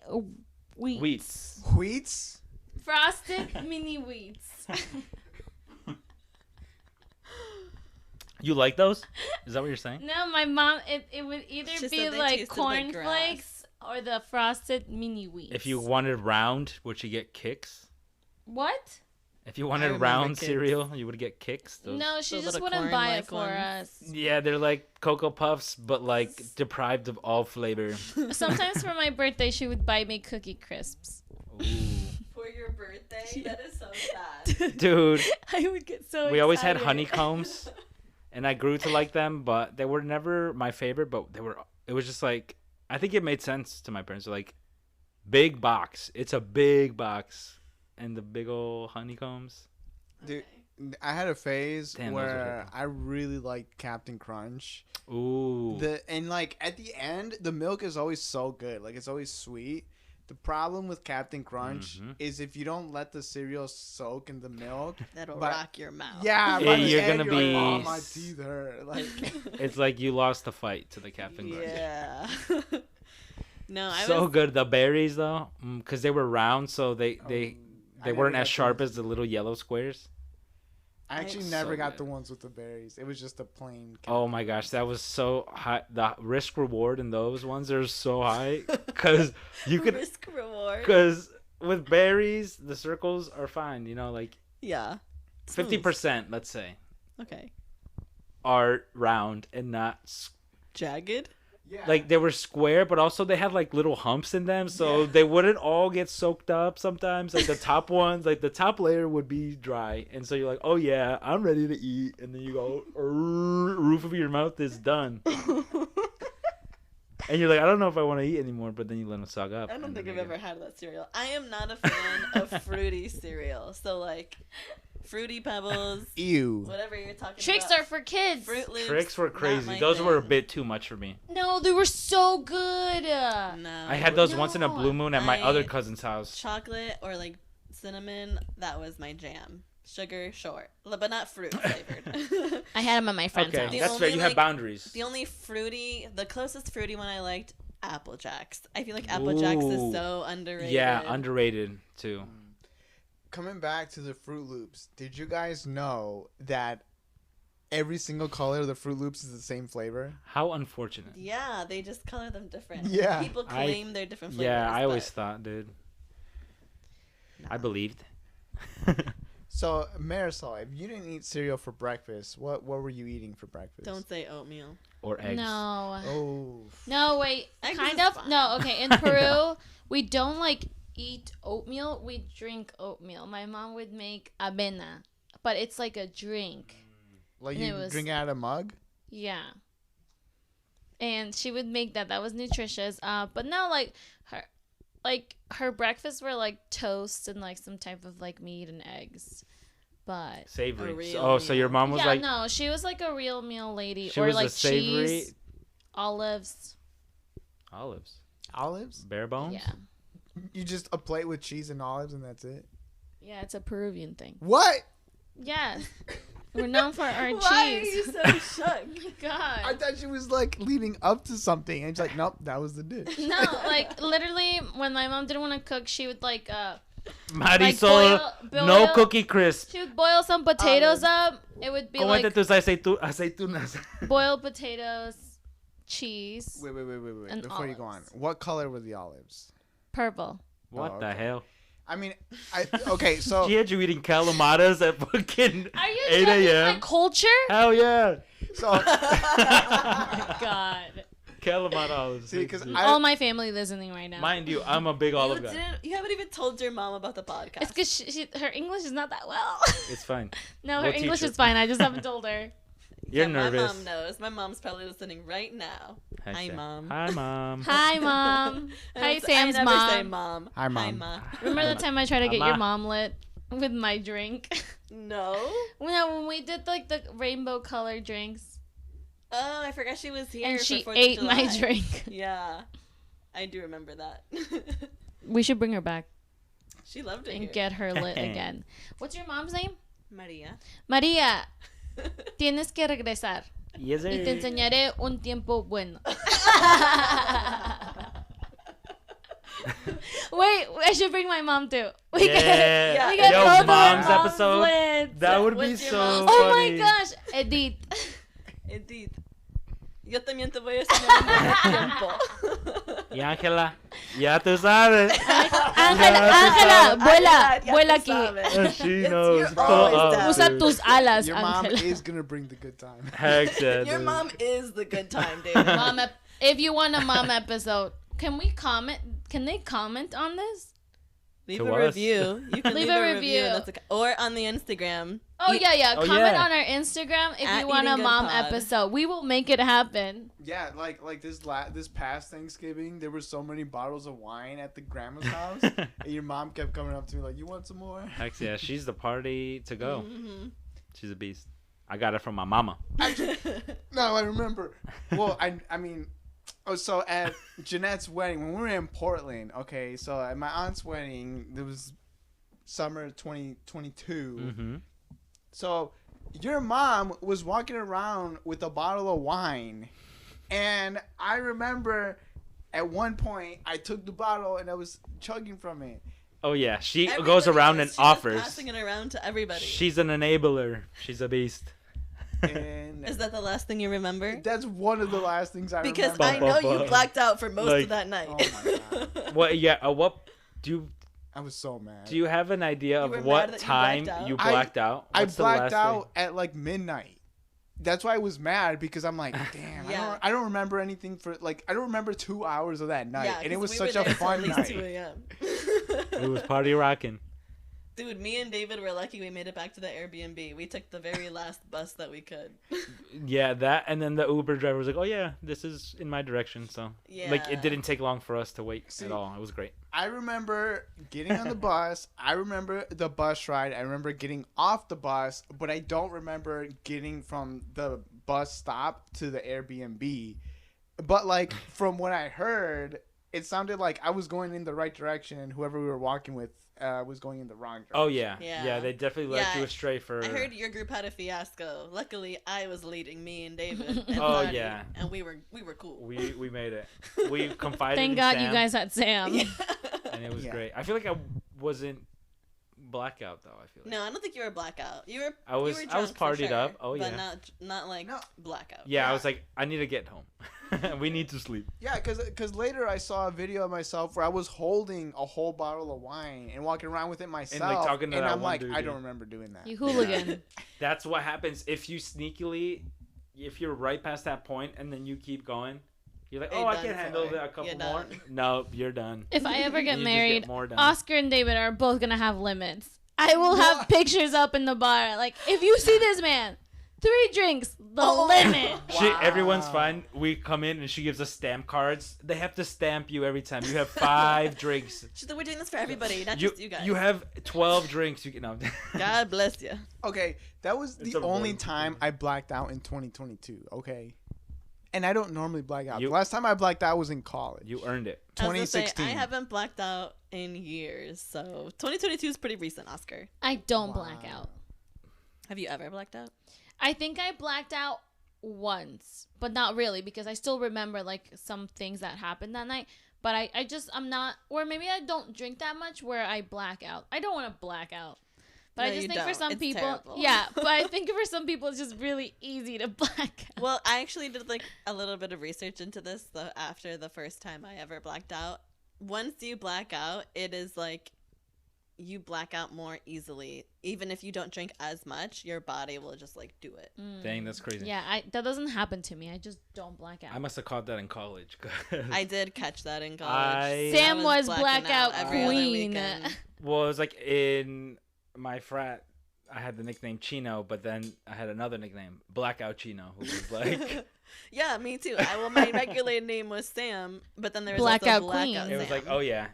wheats. Wheats. Wheats? Frosted mini wheats. You like those? Is that what you're saying? No, my mom. It would either She be said they like tasted like cornflakes or the frosted mini wheats. If you wanted round, would you get kicks? What? If you wanted remember round Kix. cereal, you would get kicks. Those... No, she Those just little wouldn't buy it corn-like for ones. us. Yeah, they're like Cocoa Puffs, but like deprived of all flavor. Sometimes for my birthday, she would buy me Cookie Crisps. Ooh. For your birthday? That is so sad. Dude, I would get so we always had excited. honeycombs, and I grew to like them, but they were never my favorite. But it was just like, I think it made sense to my parents. Like, big box. It's a big box, and the big old honeycombs. Dude, I had a phase Damn, those are where good. I really liked Captain Crunch. Ooh. And like at the end, the milk is always so good. Like it's always sweet. The problem with Captain Crunch Mhm. is if you don't let the cereal soak in the milk. That'll But- rock your mouth. Yeah, Yeah, by the you're end, gonna like, be oh, my teeth hurt. Like, It's like you lost the fight to the Captain Crunch. Yeah. No, I So was. good. The berries though, because they were round, so they I never weren't got as sharp those. as the little yellow squares. I actually So never got good. the ones with the berries. It was just a plain. Oh Captain my gosh, Crunch. that was so high. The risk reward in those ones are so high because you could risk reward. because with berries the circles are fine. You know, like Yeah. 50%, let's say, Okay. are round and not Jagged. Yeah. like they were square, but also they had like little humps in them, so Yeah. they wouldn't all get soaked up. Sometimes, like the top ones, like the top layer would be dry, and so you're like, "Oh yeah, I'm ready to eat," and then you go, roof of your mouth is done, and you're like, "I don't know if I want to eat anymore," but then you let them suck up. I don't and think then I've they ever get- had that cereal. I am not a fan of fruity cereal. So like, Fruity Pebbles, Ew. whatever you're talking Tricks about. are for kids. Fruit Loops. Tricks were not crazy. my Those were a thing. bit too much for me. No, they were so good. No. I had those once in a No, blue moon at my other I- cousin's house. chocolate or like cinnamon. That was my jam. Sugar, short, but not fruit flavored. I had them at my friend's Okay, house. The that's fair. only, You have like, boundaries. The only fruity, the closest fruity one I liked, Apple Jacks. I feel like Apple Jacks Ooh. is so underrated. Yeah, underrated too. Coming back to the Fruit Loops, did you guys know that every single color of the Fruit Loops is the same flavor? How unfortunate. Yeah, they just color them different. Yeah. People claim they're different flavors. Yeah, I always but thought, dude. I nah. believed. So, Marisol, if you didn't eat cereal for breakfast, what were you eating for breakfast? Don't say oatmeal. Or eggs. No. Oh. No, wait. Eggs Kind is of. fine. No, okay. In I Peru, know. we don't like eat oatmeal. We drink oatmeal. My mom would make avena, but it's like a drink. Like And you it was- drink it out of a mug? Yeah. And she would make that. That was nutritious. But no, her breakfasts were like toast and like some type of like meat and eggs. But Savory. A real Oh, so your meal. mom was yeah, like, no, she was like a real meal lady, she or was like a savory. cheese, olives. Olives. Olives? Bare bones? Yeah, You just a plate with cheese and olives and that's it? yeah, it's a Peruvian thing. What? Yeah, we're known for our Why cheese. are you so shook? God. I thought she was like leading up to something. And she's like, nope, that was the dish. No, like literally, when my mom didn't want to cook, she would like Marisol, boil- no cookie crisp. she would boil some potatoes up. It would be Cómete like tus aceitunas. boiled potatoes, cheese, Wait. And Before you go on, olives. what color were the olives? purple. What Oh, the okay. hell? I mean, okay, so She had you eating calamatas at fucking Are you 8 judging a.m.? my culture? Hell yeah. so God. Calamata olives. see, because All my family listening right now. Mind you, I'm a big olive guy. You haven't even told your mom about the podcast. It's because her English is not that well. It's fine. No, her We'll English teach her. is fine. I just haven't told her. You're Yeah, nervous. My mom knows. My mom's probably listening right now. Heck Hi, yeah. Mom. Hi, mom. Hi, Mom. Hi, Sam's I never mom. say mom. Hi, Mom. Hi, Ma. Remember the time I tried to get your Mama. mom lit with my drink? No. When we did like the rainbow colored drinks, Oh, I forgot she was here. and for she 4th of ate my July. drink. Yeah. I do remember that. We should bring her back She loved it. and Here. get her lit again. What's your mom's name? Maria. María. Tienes que regresar Yes, y te sir. enseñaré un tiempo bueno. Wait, I should bring my mom too. We Yeah. we get Yo, both of our mom's moms episode. lit. That would be What's your so mom's- Oh my funny. gosh, Edith. Edith. Yo también te voy a enseñar tiempo. Y Ángela, ya tú sabes. Ángela, vuela, Ya vuela tú aquí. sabes. She It's- knows. you're Pull always up, down. Usa dude. tus alas, your mom Ángela. is gonna bring the good time. Heck yeah, Your dude. mom is the good time, dude. Mom, if you want a mom episode, can we comment? Can they comment on this? Leave To a us. review. You can Leave leave, a a review. That's or on the Instagram. Oh yeah, yeah. Oh, Comment yeah. on our Instagram if At you want a Eating Good mom Pod. episode. We will make it happen. Yeah, like this past Thanksgiving, there were so many bottles of wine at the grandma's house, and your mom kept coming up to me like, "You want some more?" Heck yeah, she's the party to go. Mm-hmm. She's a beast. I got it from my mama. No, I remember. Well, I mean, Oh, so at Jeanette's wedding, when we were in Portland, okay, so at my aunt's wedding, it was summer 2022. Mm-hmm. So your mom was walking around with a bottle of wine. And I remember at one point, I took the bottle and I was chugging from it. Oh yeah, she Everybody goes around and was. She was offers. passing it around to everybody. She's an enabler. She's a beast. And Is that the last thing you remember? that's one of the last things I Because remember. I know you blacked out for most Like- of that night. Oh my God. What? Yeah. What? Do I was so mad. you have an idea You of were mad what that you time blacked out? you blacked out? I What's the blacked last out thing? at like midnight. That's why I was mad because I'm like, damn, Yeah. I don't remember anything for like I don't remember 2 hours of that night, Yeah, and it 'cause was we such were a there till fun at least 2 night. a.m. It was party rocking. Dude, me and David were lucky we made it back to the Airbnb. We took the very last bus that we could. Yeah, that, and then the Uber driver was like, "Oh yeah, this is in my direction." So Yeah. like, it didn't take long for us to wait See, at all. It was great. I remember getting on the bus. I remember the bus ride. I remember getting off the bus, but I don't remember getting from the bus stop to the Airbnb. But like from what I heard, it sounded like I was going in the right direction, and whoever we were walking with was going in the wrong direction. Oh yeah, Yeah. yeah. They definitely led Yeah, you astray for. I heard your group had a fiasco. Luckily, I was leading me and David. And Oh, Lottie, yeah. and we were cool. we made it. We confided. Thank in God Sam, you guys had Sam. and it was Yeah. great. I feel like I wasn't blackout though. I feel like. No, I don't think you were blackout. You were. I was- You were I was drunk for partied sure, up. Oh, but yeah. not like No. blackout. Yeah, I Yeah. was like, I need to get home. We need to sleep. Yeah, because later I saw a video of myself where I was holding a whole bottle of wine and walking around with it myself. talking to and that I'm one like, dude, I yeah. don't remember doing that. You hooligan. That's what happens if you sneakily, if you're right past that point and then you keep going. You're like, You're oh, I done can handle for. that a couple You're more. done. No, you're done. If I ever You get just married, more done. Oscar and David are both gonna have limits. I will have pictures up in the bar. Like, if you see this man, 3 drinks, the limit. Everyone's Wow. fine. We come in and she gives us stamp cards. They have to stamp you every time. You have 5 drinks. She's like, we're doing this for everybody, not just you guys. You have 12 drinks. You can. No. God bless you. Okay, that was It's the a only voting time I blacked out in 2022. Okay, and I don't normally black out. You- The last time I blacked out was in college. You earned it. I was gonna say, 2016. I haven't blacked out in years, so 2022 is pretty recent. Oscar, I don't Wow. black out. have you ever blacked out? I think I blacked out once, but not really because I still remember like some things that happened that night. But I'm not, or maybe I don't drink that much where I black out. I don't want to black out. But No, I just you think for don't. some It's people, terrible. yeah, but I think for some people it's just really easy to black out. Well, I actually did like a little bit of research into this after the first time I ever blacked out. Once you black out, it is like you black out more easily. Even if you don't drink as much, your body will just like do it. Dang, that's crazy. Yeah, that doesn't happen to me. I just don't black out. I must have caught that in college. 'cause- I did catch that in college. I- Sam was blacking blackout every other queen. weekend. Well, it was like in my frat, I had the nickname Chino, but then I had another nickname, Blackout Chino, who was like, Yeah, me too. My regular name was Sam, but then there was Blackout also Queen. Blackout it was Sam. like, oh yeah,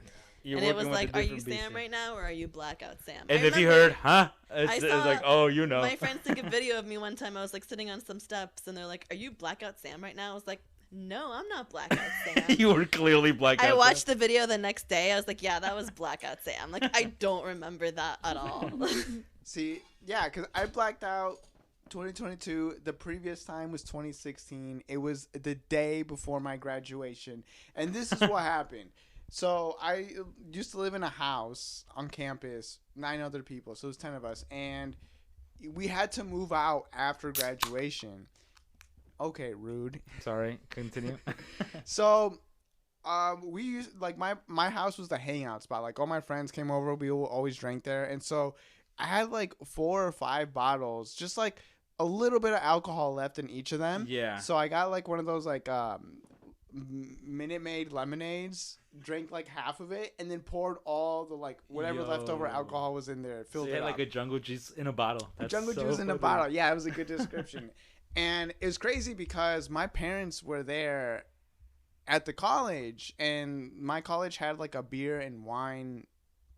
you're and it working was with like, a are you different Sam BC. right now or are you Blackout Sam? And I if you remember heard, huh? It's saw like, oh, you know. my friends took a video of me one time. I was like sitting on some steps, and they're like, "Are you Blackout Sam right now?" I was like, "No, I'm not Blackout Sam." You were clearly Blackout. I Sam. watched the video the next day. I was like, "Yeah, that was Blackout Sam." Like, I don't remember that at all. See, yeah, because I blacked out 2022. The previous time was 2016. It was the day before my graduation. And this is what happened. So I used to live in a house on campus, 9 other people. So it was 10 of us. And we had to move out after graduation. Okay, rude. Sorry, continue. So we used like my house was the hangout spot. Like all my friends came over, we always drank there, and so I had like 4 or 5 bottles, just like a little bit of alcohol left in each of them. Yeah. So I got like one of those like Minute Maid lemonades, drank like half of it, and then poured all the like whatever leftover Yo. alcohol was in there, So filled you it had up. like a jungle juice in a bottle. That's Jungle so juice in a funny. bottle. Yeah, it was a good description. And it was crazy because my parents were there at the college, and my college had like a beer and wine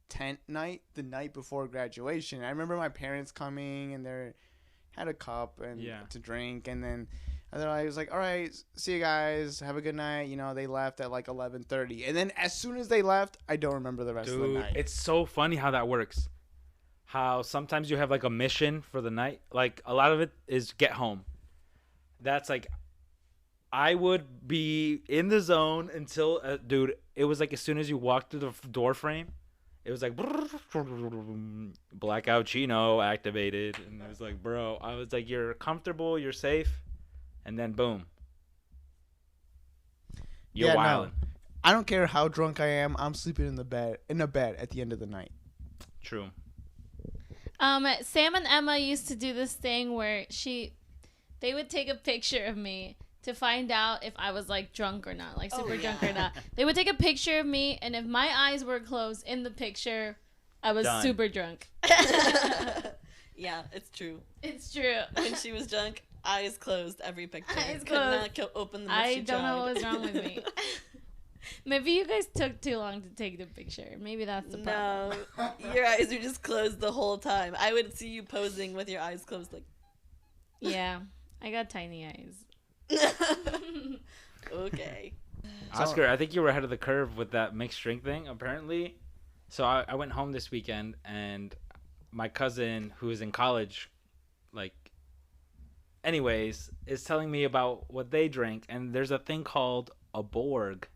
tent night the night before graduation. I remember my parents coming, and they had a cup and Yeah. to drink, and then And then I was like, all right, see you guys. Have a good night. You know, they left at like 11:30. And then as soon as they left, I don't remember the rest of the Dude, night. it's so funny how that works. How sometimes you have like a mission for the night. Like a lot of it is get home. That's like I would be in the zone until dude, it was like as soon as you walked through the door frame, it was like blackout chino activated, and it was like, bro, I was like, you're comfortable, you're safe, and then boom, you're Yeah, no. wilding. I don't care how drunk I am. I'm sleeping in a bed at the end of the night. True. Sam and Emma used to do this thing where they would take a picture of me to find out if I was like drunk or not, like super drunk or not. They would take a picture of me, and if my eyes were closed in the picture, I was Done. super drunk. Yeah, it's true. It's true. When she was drunk, eyes closed, every picture. Eyes Could not closed. open them. I don't know what was wrong with me. Maybe you guys took too long to take the picture. Maybe that's the problem. No, your eyes were just closed the whole time. I would see you posing with your eyes closed, like. Yeah, I got tiny eyes. Okay. Oscar, I think you were ahead of the curve with that mixed drink thing, apparently. So I went home this weekend, and my cousin, who is in college, like, anyways, is telling me about what they drink, and there's a thing called a Borg.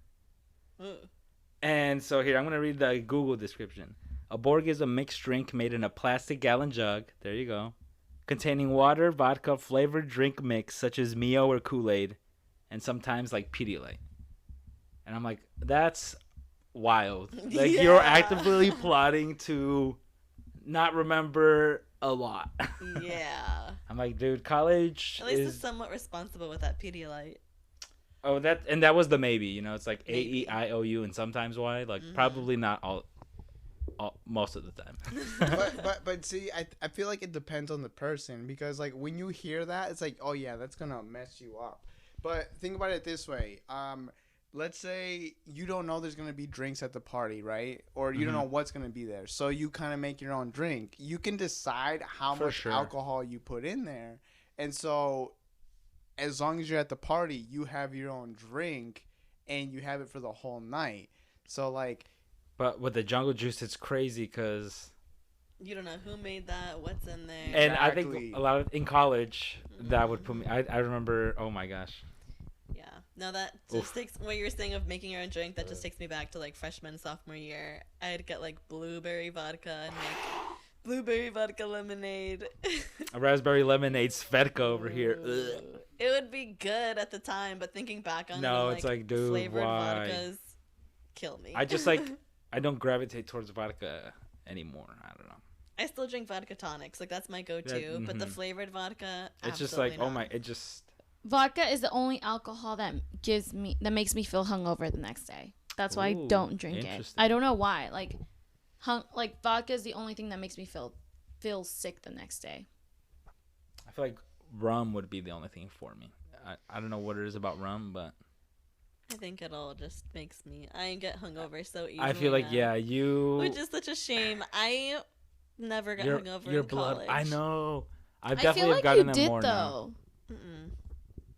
And so here, I'm going to read the Google description. A Borg is a mixed drink made in a plastic gallon jug. There you go. Containing water, vodka, flavored drink mix, such as Mio or Kool-Aid, and sometimes like Pedialyte. And I'm like, that's wild. Like, you're actively plotting to not remember a lot. Yeah. I'm like, dude, college At least is... it's somewhat responsible with that Pedialyte. Oh, that was the maybe. You know, it's like Maybe. AEIOU and sometimes Y. Like, probably not all most of the time. but see, I feel like it depends on the person, because like when you hear that, it's like, oh yeah, that's gonna mess you up. But think about it this way. Let's say you don't know there's gonna be drinks at the party, right? Or you don't know what's gonna be there, so you kind of make your own drink. You can decide how For much sure. alcohol you put in there, and so as long as you're at the party, you have your own drink, and you have it for the whole night. So like. But with the jungle juice, it's crazy because... You don't know who made that, what's in there. And I Exactly. think a lot of... In college, that would put me... I remember... Oh, my gosh. Yeah. No, that just takes what you were saying of making your own drink. That just takes me back to like freshman, sophomore year. I'd get like blueberry vodka and make blueberry vodka lemonade. A raspberry lemonade Svedka over here. Ugh. It would be good at the time, but thinking back on No, it, it's like, dude, flavored why? vodkas kill me. I just like... I don't gravitate towards vodka anymore. I don't know. I still drink vodka tonics. Like that's my go-to. But the flavored vodka, It's just like, absolutely oh my... not. It just... Vodka is the only alcohol that makes me feel hungover the next day. That's why I Ooh, don't drink it. interesting. I don't know why. Like vodka is the only thing that makes me feel sick the next day. I feel like rum would be the only thing for me. I don't know what it is about rum, but... I think it all just makes me. I get hungover so easily. I feel like, now, yeah, you... which is such a shame. I never got hungover your in blood. college. I know. I I definitely feel have like gotten you them did more now. though. Mm-mm.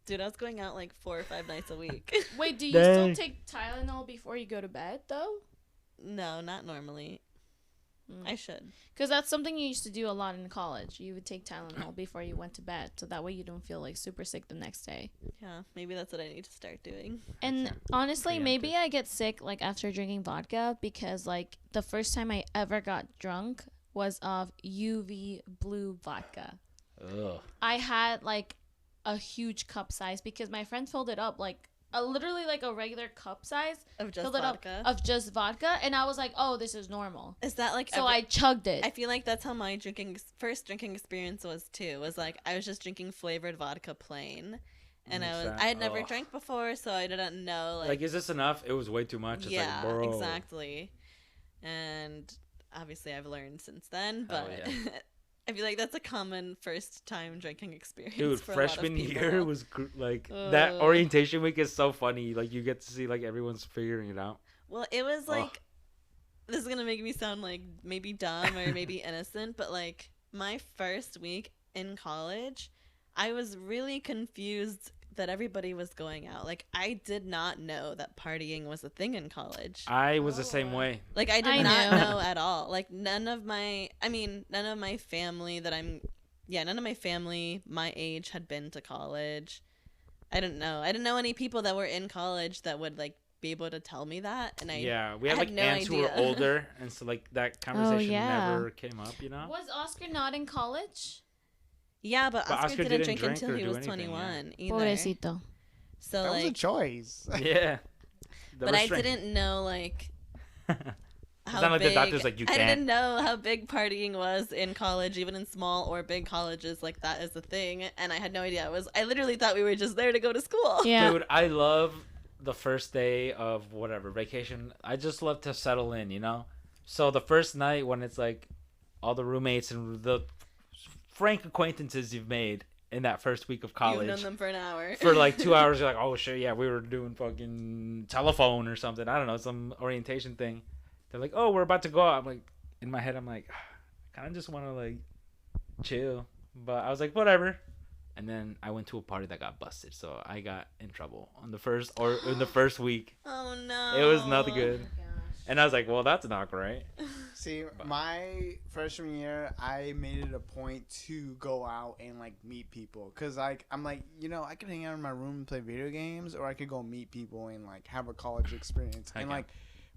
Dude, I was going out like 4 or 5 nights a week. Wait, do you Dang. still take Tylenol before you go to bed though? No, not normally. I should. Because that's something you used to do a lot in college. You would take Tylenol before you went to bed, so that way you don't feel like super sick the next day. Yeah, maybe that's what I need to start doing. And honestly, preemptive. maybe I get sick like after drinking vodka because like the first time I ever got drunk was of UV blue vodka. Ugh. I had like a huge cup size because my friend filled it up like literally like a regular cup size, Of just filled vodka. it up of just vodka, and I was like, oh, this is normal. Is that like So I chugged it. I feel like that's how my first drinking experience was too. Was like I was just drinking flavored vodka plain, and I had never Ugh. drank before, so I didn't know Like, is this enough? It was way too much. It's yeah, like, bro. exactly. And obviously, I've learned since then, Oh, but yeah. I feel like that's a common first time drinking experience. Dude, for a lot of freshman people. year was like that orientation week is so funny. Like, you get to see like everyone's figuring it out. Well, it was like this is gonna make me sound like maybe dumb or maybe innocent, but like my first week in college, I was really confused that everybody was going out. Like, I did not know that partying was a thing in college. I was the same way. Like, I I did not knew. know at all. Like, none of my family my age had been to college. I didn't know. I didn't know any people that were in college that would, like, be able to tell me that. And Yeah, we I had had like no aunts who were idea. older, and so like that conversation yeah. never came up, you know. Was Oscar not in college? Yeah, but But Oscar, Oscar didn't didn't drink drink until or he do was anything, 21 either. Pobrecito. So, That was a like, choice. Yeah. The but I restraint. didn't know, like, how not like big, the doctor's like, you I can't. didn't know how big partying was in college, even in small or big colleges. Like, that is a thing, and I had no idea. I literally thought we were just there to go to school. Yeah. Dude, I love the first day of whatever vacation. I just love to settle in, you know. So the first night when it's like all the roommates and the frank acquaintances you've made in that first week of college. You've known them for an hour. For like 2 hours, you're like, oh shit, yeah, we were doing fucking telephone or something. I don't know, some orientation thing. They're like, oh, we're about to go out. I'm like, in my head, I'm like, I kind of just want to like chill. But I was like, whatever. And then I went to a party that got busted, so I got in trouble in the first week. Oh no. It was not good. And I was like, well, that's not right. See, my freshman year, I made it a point to go out and like meet people, cause like I'm like, you know, I could hang out in my room and play video games, or I could go meet people and like have a college experience. And Okay. like,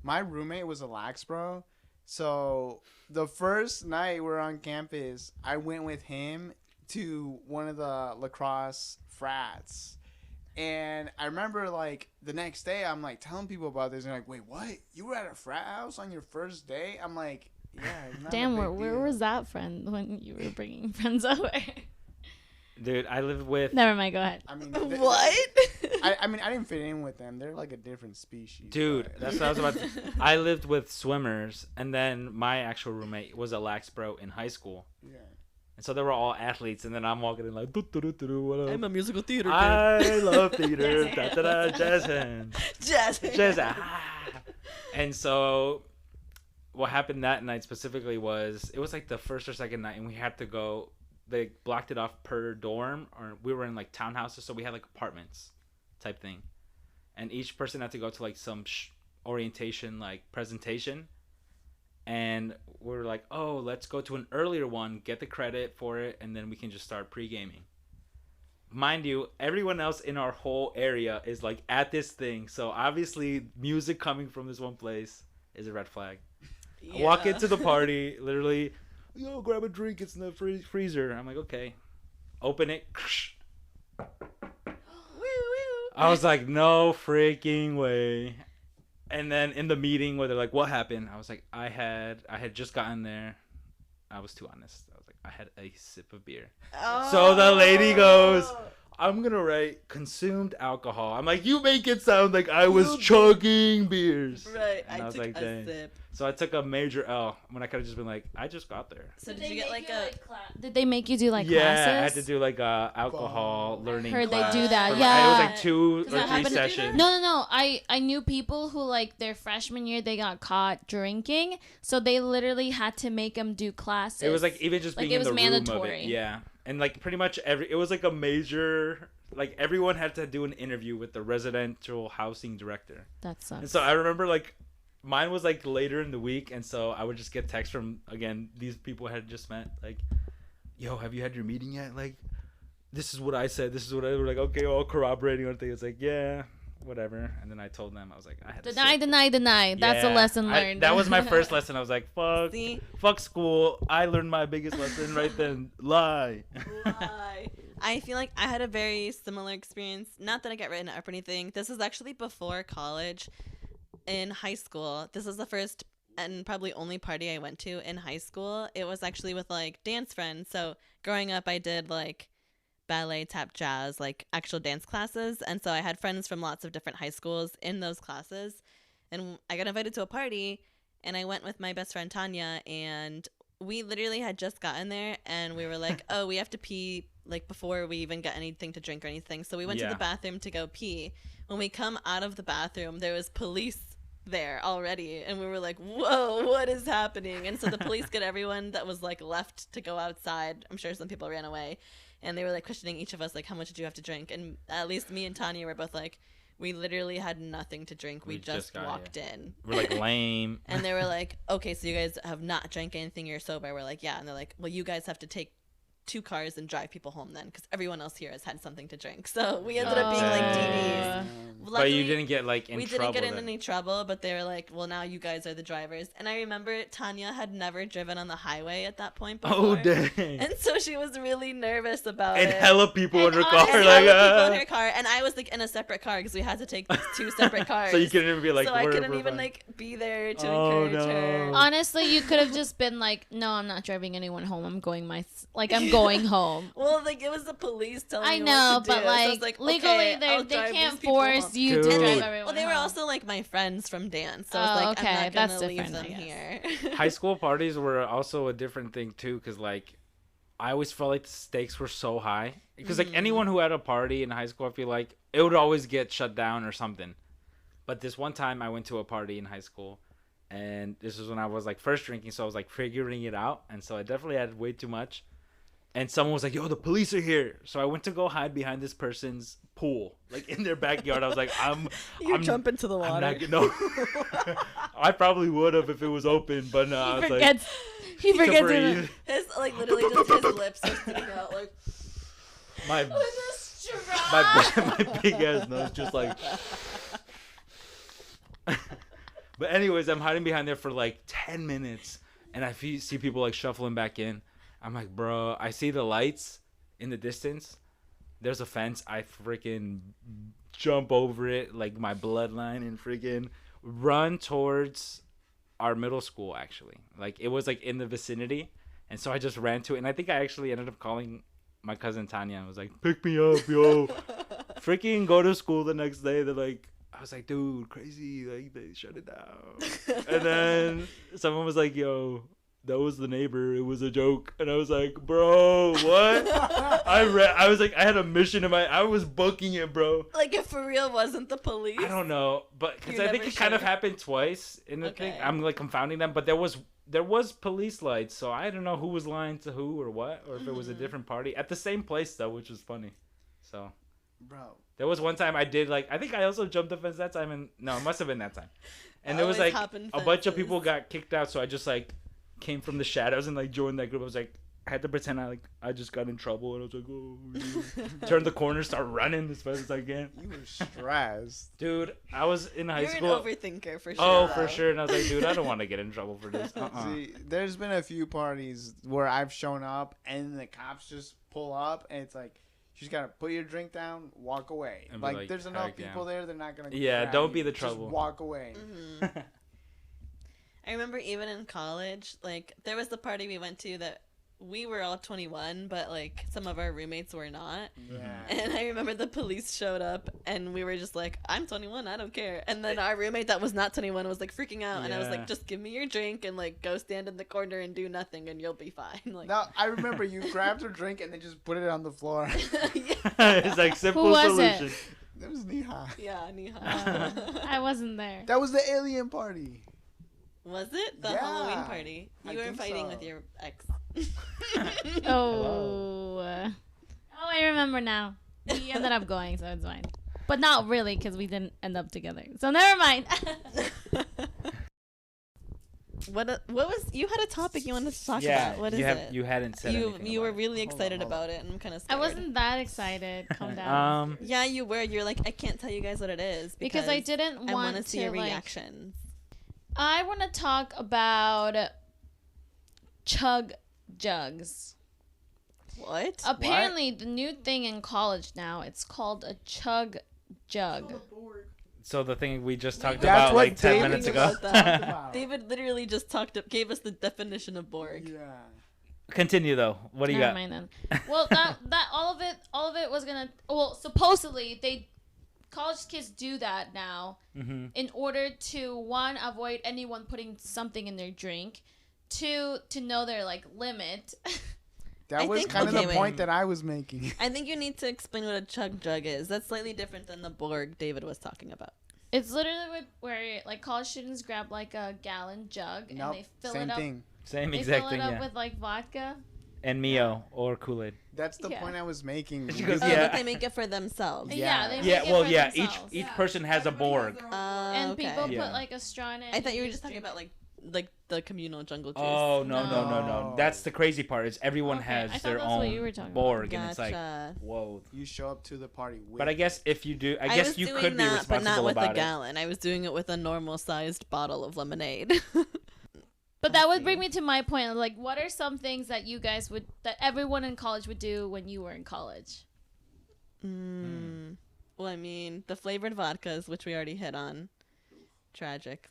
my roommate was a lax bro, so the first night we're on campus, I went with him to one of the lacrosse frats. And I remember, like, the next day, I'm, like, telling people about this. And they're like, wait, what? You were at a frat house on your first day? I'm like, yeah. Not Damn, a big where deal. was that friend when you were bringing friends over? Dude, I lived with... Never mind, go ahead. I mean, What? I mean, I didn't fit in with them. They're, like, a different species. Dude, but- that's what I was about to... I lived with swimmers, and then my actual roommate was a lax bro in high school. Yeah. And so they were all athletes, and then I'm walking in like, what up? I'm a musical theater kid. I love theater. Jazz Da, da, da, jazz hands. Jazz. Jazz And so what happened that night specifically was, it was like the first or second night, and we had to go, they blocked it off per dorm, or we were in like townhouses, so we had like apartments type thing. And each person had to go to like some orientation, like presentation. And we were like, oh, let's go to an earlier one, get the credit for it, and then we can just start pre-gaming. Mind you, everyone else in our whole area is like at this thing. So obviously music coming from this one place is a red flag. I walk into the party, literally, yo, grab a drink, it's in the freezer. I'm like, okay. Open it. Woo, woo. I was like, no freaking way. And then in the meeting where they're like, what happened? I was like, I had just gotten there. I was too honest. I was like, I had a sip of beer. So the lady goes, I'm going to write consumed alcohol. I'm like, you make it sound like I was chugging beers. Right, And I was took like, a dang. sip. So I took a major L when I could have just been like, I just got there. So did you get like a? Did they make you do like yeah, classes? I had to do like a alcohol learning heard they class. do that, for, like, yeah. It was like 2 Does or that 3 happen to do that? sessions. No. I knew people who like their freshman year they got caught drinking, so they literally had to make them do classes. It was like even just Like, being it in was the room of mandatory. it. Yeah. And like pretty much it was like a major, like everyone had to do an interview with the residential housing director. That sucks. And so I remember like mine was like later in the week, and so I would just get texts from, again, these people I had just met, like, yo, have you had your meeting yet? Like, this is what I said, this is what I were like, okay, all corroborating on things. It's like, yeah, whatever. And then I told them, I was like, I had to Deny. That's a lesson learned. That was my first lesson. I was like, See? fuck school. I learned my biggest lesson right then. Lie. Lie. I feel like I had a very similar experience. Not that I got written up or anything. This was actually before college. In high school, this was the first and probably only party I went to in high school. It was actually with like dance friends. So growing up, I did like ballet, tap, jazz, like actual dance classes. And so I had friends from lots of different high schools in those classes. And I got invited to a party, and I went with my best friend Tanya, and we literally had just gotten there, and we were like, oh, we have to pee like before we even got anything to drink or anything. So we went to Yeah. the bathroom to go pee. When we come out of the bathroom, there was police there already, and we were like, whoa, what is happening? And so the police get everyone that was like left to go outside. I'm sure some people ran away, and they were like questioning each of us like, how much did you have to drink? And at least me and Tanya were both like, we literally had nothing to drink. We just walked in. We're like lame. And they were like, okay, so you guys have not drank anything, you're sober. We're like, yeah. And they're like, well, you guys have to take 2 cars and drive people home then, because everyone else here has had something to drink. So we ended up being like DDs. But you didn't get like in trouble. We didn't get in any trouble, but they were like, well, now you guys are the drivers. And I remember Tanya had never driven on the highway at that point before. Oh, dang. And so she was really nervous about and it. hella people in her car. And like, hella people in her car. And I was like in a separate car because we had to take these 2 separate cars. So you couldn't even be like, so I couldn't even like be there to encourage her. Honestly, you could have just been like, no, I'm not driving anyone home. I'm going I'm going home. Well, like it was the police telling me I know, what to do. but So I was like legally, okay, they can't force you to Dude. drive everyone. Well, they were home. also like my friends from dance, so it's like okay, I'm not that's gonna leave different, them I here. High school parties were also a different thing too, because like I always felt like the stakes were so high. Because like anyone who had a party in high school, I feel like it would always get shut down or something. But this one time I went to a party in high school, and this was when I was like first drinking, so I was like figuring it out, and so I definitely had way too much. And someone was like, yo, the police are here. So I went to go hide behind this person's pool, like in their backyard. I was like, I'm jump into the water. No. I probably would have if it was open, but no. I was like, He forgets breathe. it. His like literally just his lips are sticking out like. My big ass nose just like. But anyways, I'm hiding behind there for like 10 minutes, and I see people like shuffling back in. I'm like, bro, I see the lights in the distance. There's a fence. I freaking jump over it like my bloodline and freaking run towards our middle school, actually. Like, it was like in the vicinity. And so I just ran to it. And I think I actually ended up calling my cousin Tanya and was like, pick me up, yo. Freaking go to school the next day. They're like, I was like, dude, crazy. Like, they shut it down. And then someone was like, yo, that was the neighbor. It was a joke. And I was like, bro, what? I was like, I had a mission in I was booking it, bro. Like, if for real wasn't the police? I don't know. But because You're I think never it kind of sure. happened twice in the thing. I'm like confounding them. But there was police lights. So I don't know who was lying to who or what. Or if it was a different party. At the same place, though, which was funny. So. Bro. There was one time I did like, I think I also jumped the fence that time. And no, it must have been that time. And there was Always like hop in a bunch of fences. people got kicked out. So I just like came from the shadows and like joined that group. I was like, I had to pretend I just got in trouble, and I was like, oh, turn the corner, start running as fast as I can. You were stressed. Dude, I was in high You're school. an overthinker for sure. Oh, though. for sure. And I was like, dude, I don't want to get in trouble for this. See, there's been a few parties where I've shown up and the cops just pull up, and it's like, you just gotta put your drink down, walk away. And be Like, like, there's enough heck yeah. people there, they're not gonna. Yeah, grab don't you. be the Just trouble. walk away. Mhm. I remember even in college, like, there was the party we went to that we were all 21, but, like, some of our roommates were not. Yeah. And I remember the police showed up, and we were just like, I'm 21, I don't care. And then our roommate that was not 21 was, like, freaking out. And I was Yeah. like, just give me your drink and, like, go stand in the corner and do nothing, and you'll be fine. Like, Now I remember you grabbed her drink and then just put it on the floor. yeah. It's like simple Who was it? solution. That was Niha. Yeah, Niha. I wasn't there. That was the alien party. Was it? The Yeah, Halloween party. I You were think fighting so. with your ex. Oh. I remember now. We ended up going, so it's fine. But not really, because we didn't end up together. So never mind. What was you had a topic you wanted to talk Yeah, about? What is you it? You hadn't said anything You were about it. really Hold on, excited hold on. about it, and I'm kind of I scared. wasn't that excited. Calm down. Yeah, you were. You're like, I can't tell you guys what it is because I didn't I want want to see your like, reactions. I want to talk about chug jugs. What? Apparently, the new thing in college now, it's called a chug jug. So the thing we just talked That's about what like 10 David minutes was ago. talking about. Wow. David literally just gave us the definition of Borg. Yeah. Continue though. What do you Never got? mind then. Well, that all of it was gonna. Well, supposedly college kids do that now Mm-hmm. in order to one, avoid anyone putting something in their drink, two, to know their like limit. That I was think- kind of okay, the wait. point that I was making. I think you need to explain what a chug jug is. That's slightly different than the Borg David was talking about. It's literally where like college students grab like a gallon jug Nope, and they fill same it up. thing. Same They exact fill thing. it up Yeah. with like vodka. and Mio or Kool-Aid. That's the Yeah. point I was making. She goes, Oh, yeah. but they make it for themselves. Yeah, Yeah. they make Yeah, it well, for yeah. themselves. Each person has a Borg. And Okay. people Yeah. put like a straw in it. I thought and you were just just talking drink about like the communal jungle juice. Oh no. No. That's the crazy part. Is everyone Okay, I has thought their that's what you were own talking about. Borg, and it's like, Gotcha. whoa. You show up to the party with. But I guess if you do, I was guess you doing could be that, but responsible not with about a gallon. I was doing it with a normal sized bottle of lemonade. But that would bring me to my point. Like, what are some things that you guys would, that everyone in college would do when you were in college? Well, I mean, the flavored vodkas, which we already hit on. Tragic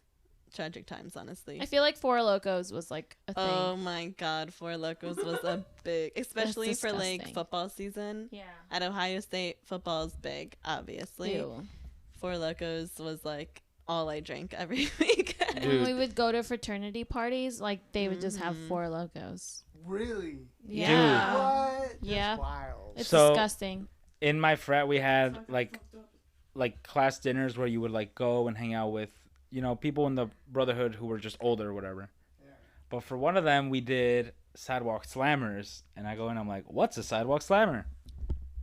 times, honestly. I feel like Four Locos was like a thing. Oh my God, Four Locos was a big, especially for like disgusting. football season. Yeah. At Ohio State, football's big, obviously. Ew. Four Locos was like all I drank every week. And Dude. when we would go to fraternity parties, like they would just have Four Locos. Really? Yeah. What? That's Yeah. wild. It's So- disgusting. In my frat, we had like class dinners where you would like go and hang out with, you know, people in the brotherhood who were just older or whatever. Yeah. But for one of them, we did sidewalk slammers, and I go in, I'm like, "What's a sidewalk slammer?"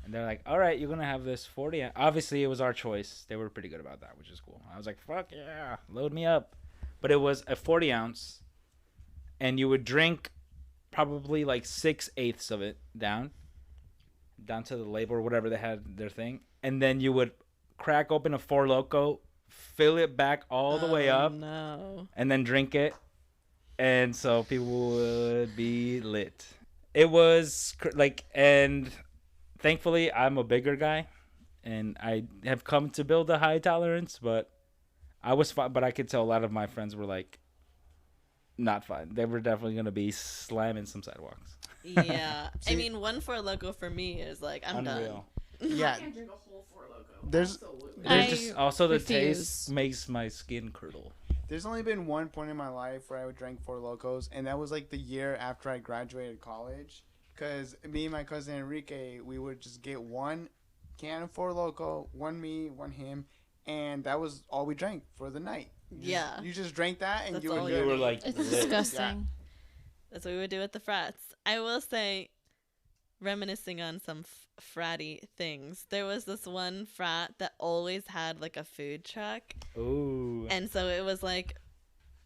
And they're like, "All right, you're gonna have this 40." Obviously, it was our choice. They were pretty good about that, which is cool. I was like, "Fuck yeah, load me up." But it was a 40 ounce, and you would drink probably like 6/8 of it down to the label or whatever they had their thing, and then you would crack open a Four Loko, fill it back all the way up, No. and then drink it, and so people would be lit. It was and thankfully I'm a bigger guy, and I have come to build a high tolerance, but I was fine. But I could tell a lot of my friends were like not fine. They were definitely gonna be slamming some sidewalks. Yeah. I See- mean, one Four Loco for me is like, I'm Unreal. Yeah. Drink a whole Four Loko. There's I Just also the refuse. taste makes my skin curdle. There's only been one point in my life where I would drink Four Locos, and that was like the year after I graduated college. Because me and my cousin Enrique, we would just get one can of Four Loko, one me, one him, and that was all we drank for the night. Yeah. You just drank that, and That's you were all good. You were like, It's lit. disgusting. That's what we would do at the frats. I will say, reminiscing on some fratty things, there was this one frat that always had like a food truck. Ooh. And so it was like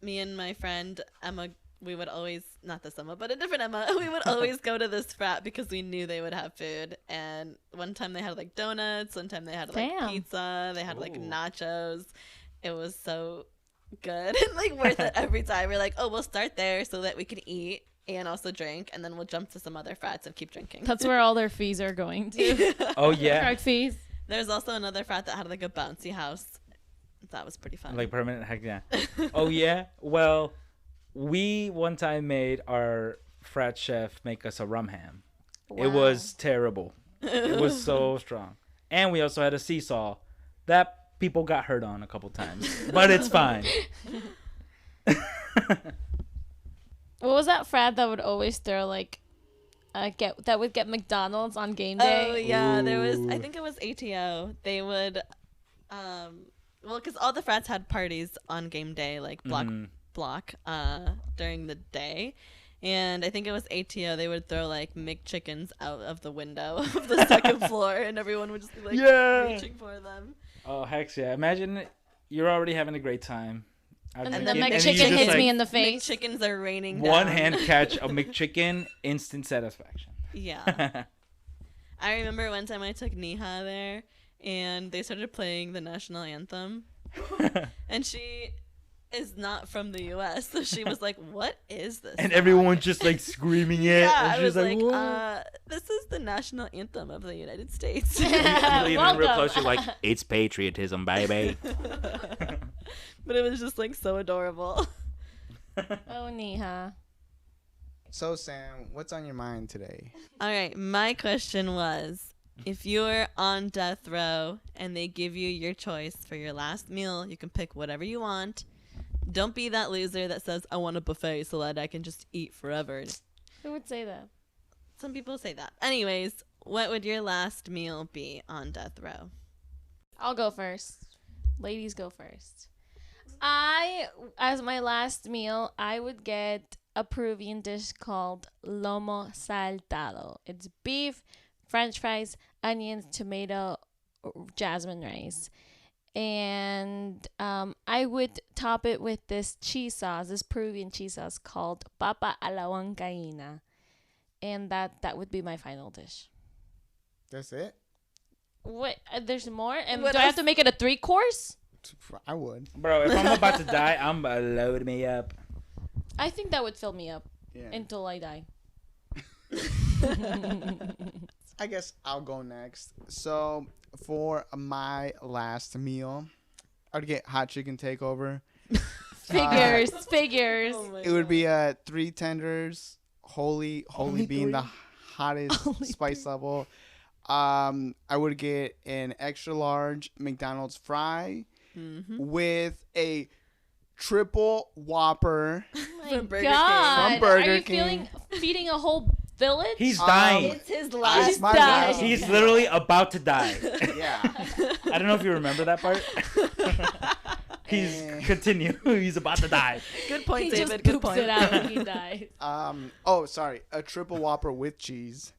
me and my friend Emma, we would always, not this Emma, but a different Emma, we would always go to this frat because we knew they would have food. And one time they had like donuts, one time they had like Damn. pizza, they had like Ooh. nachos. It was so good and like worth it every time. We're like, oh, we'll start there so that we can eat and also drink, and then we'll jump to some other frats and keep drinking. That's where all their fees are going to. Oh yeah, Drug fees. There's also another frat that had like a bouncy house. That was pretty fun. like permanent. Heck yeah. Oh yeah. Well, we one time made our frat chef make us a rum ham. It Wow. was terrible. It was so strong. And we also had a seesaw that people got hurt on a couple times, but it's fine. What was that frat that would always throw like that would get McDonald's on game day? Oh yeah, there was. I Ooh. think it was ATO. They would, well, because all the frats had parties on game day, like block, during the day, and I think it was ATO. They would throw like McChickens out of the window of the second floor, and everyone would just be like Yeah. reaching for them. Oh heck yeah! Imagine you're already having a great time. And And then the then you McChicken just, hits like, me in the face. McChickens are raining one down. hand catch a McChicken, instant satisfaction. Yeah. I remember one time I took Neha there, and they started playing the national anthem, and she is not from the U.S., so she was like, "What is this?" And song?" everyone's just like screaming it. Yeah, and I she's was like, "What?" "This is the national anthem of the United States." You lean in real Welcome. close, you're like, it's patriotism, baby. But it was just like so adorable. Oh, Neha. So Sam, what's on your mind today? All right, my question was, if you're on death row and they give you your choice for your last meal, you can pick whatever you want. Don't be that loser that says, I want a buffet so that I can just eat forever. Who would say that? Some people say that. Anyways, what would your last meal be on death row? I'll go first. Ladies go first. As my last meal, I would get a Peruvian dish called lomo saltado. It's beef, French fries, onions, tomato, jasmine rice. And I would top it with this cheese sauce, this Peruvian cheese sauce called papa a la huancaína. And that would be my final dish. That's it? What? There's more? And What do I have else? to make it a 3-course? I would. Bro, if I'm about to die, I'm gonna load me up. I think that would fill me up Yeah. until I die. I guess I'll go next. So for my last meal, I'd get hot chicken takeover. Figures. Oh my It would be God. 3 tenders, holy Only being the 3? hottest Only spice 3. level. I would get an extra large McDonald's fry Mhm. with a triple Whopper. Oh my From Burger King. God. From Burger Are you King. feeding a whole village? He's dying. It's his It's last my die. last- He's literally about to die. Yeah. I don't know if you remember that part. He's continue. He's about to die. Good point, He David. just Good poops point. it out when he dies. Oh, sorry. A triple Whopper with cheese.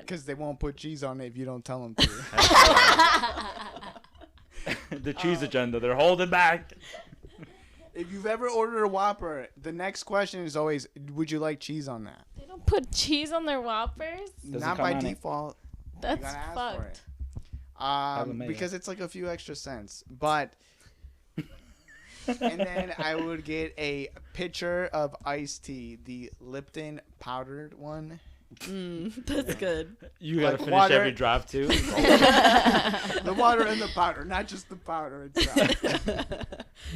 Because they won't put cheese on it if you don't tell them to. The cheese agenda. They're holding back. If you've ever ordered a Whopper, the next question is always, would you like cheese on that? They don't put cheese on their Whoppers? Doesn't Not come by on it. default. That's gotta ask for fucked. Haven't made Because it's like a few extra cents. But and then I would get a pitcher of iced tea, the Lipton powdered one. That's good. You gotta Like finish water. every drop too. The water and the powder, not just the powder itself.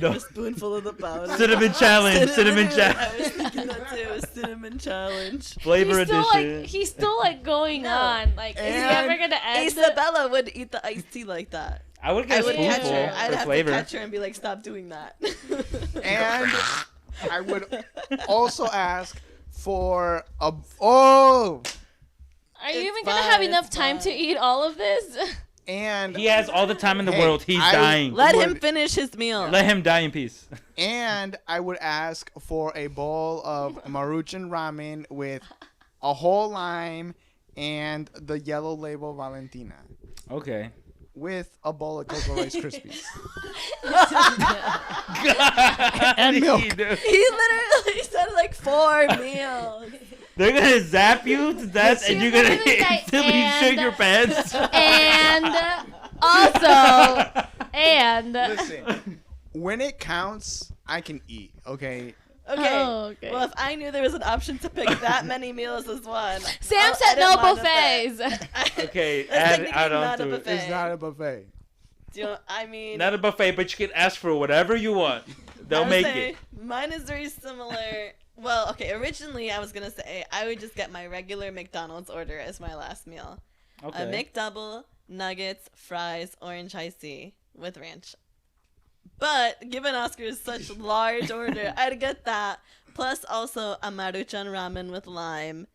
No. A spoonful of the powder. Cinnamon challenge. Cinnamon I challenge. was thinking that too. Cinnamon challenge. Flavor edition. He's still like going No. on. Like, is he And ever gonna end it? Isabella would eat the iced tea like that. I would I get a would catch spoonful her. I'd for have flavor. to catch her and be like, "Stop doing that." And I would also ask for a oh, Are you It's even gonna fine, have enough it's time to fine. eat all of this? and He has all the time in the Hey, world. He's I- dying. Let Would- him finish his meal. Let him die in peace. and I would ask for a bowl of Maruchan ramen with a whole lime and the yellow label Valentina Okay. with a bowl of Cocoa Rice Krispies. And milk. He literally said like 4 meals. They're gonna zap you to death, and She's you're gonna literally like, instantly shake and- your pants. And also, and Listen, when it counts, I can eat. Okay. Okay. Oh, okay. Well, if I knew there was an option to pick that many meals as one, Sam I'll said edit no mine a buffets. bit. Okay, That's add technically on not a to it. buffet. It's not a buffet. Do you know, I mean, Not a buffet, but you can ask for whatever you want. They'll I would make say it. Mine is very similar. Well, okay. Originally, I was gonna say I would just get my regular McDonald's order as my last meal. A Okay. McDouble, nuggets, fries, orange iced tea with ranch. But given Oscar's such large order, I'd get that. Plus also a Maruchan ramen with lime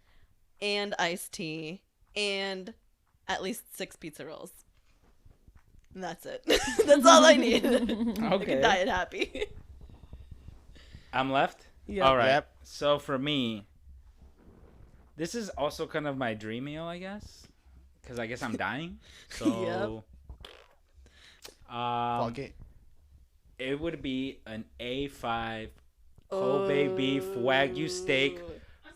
and iced tea and at least 6 pizza rolls. And that's it. That's all I need. I can Okay. diet happy. I'm left? Yep. All right. Yep. So for me, this is also kind of my dream meal, I guess. Because I guess I'm dying. So. Fuck it. It would be an A5 Kobe beef Wagyu steak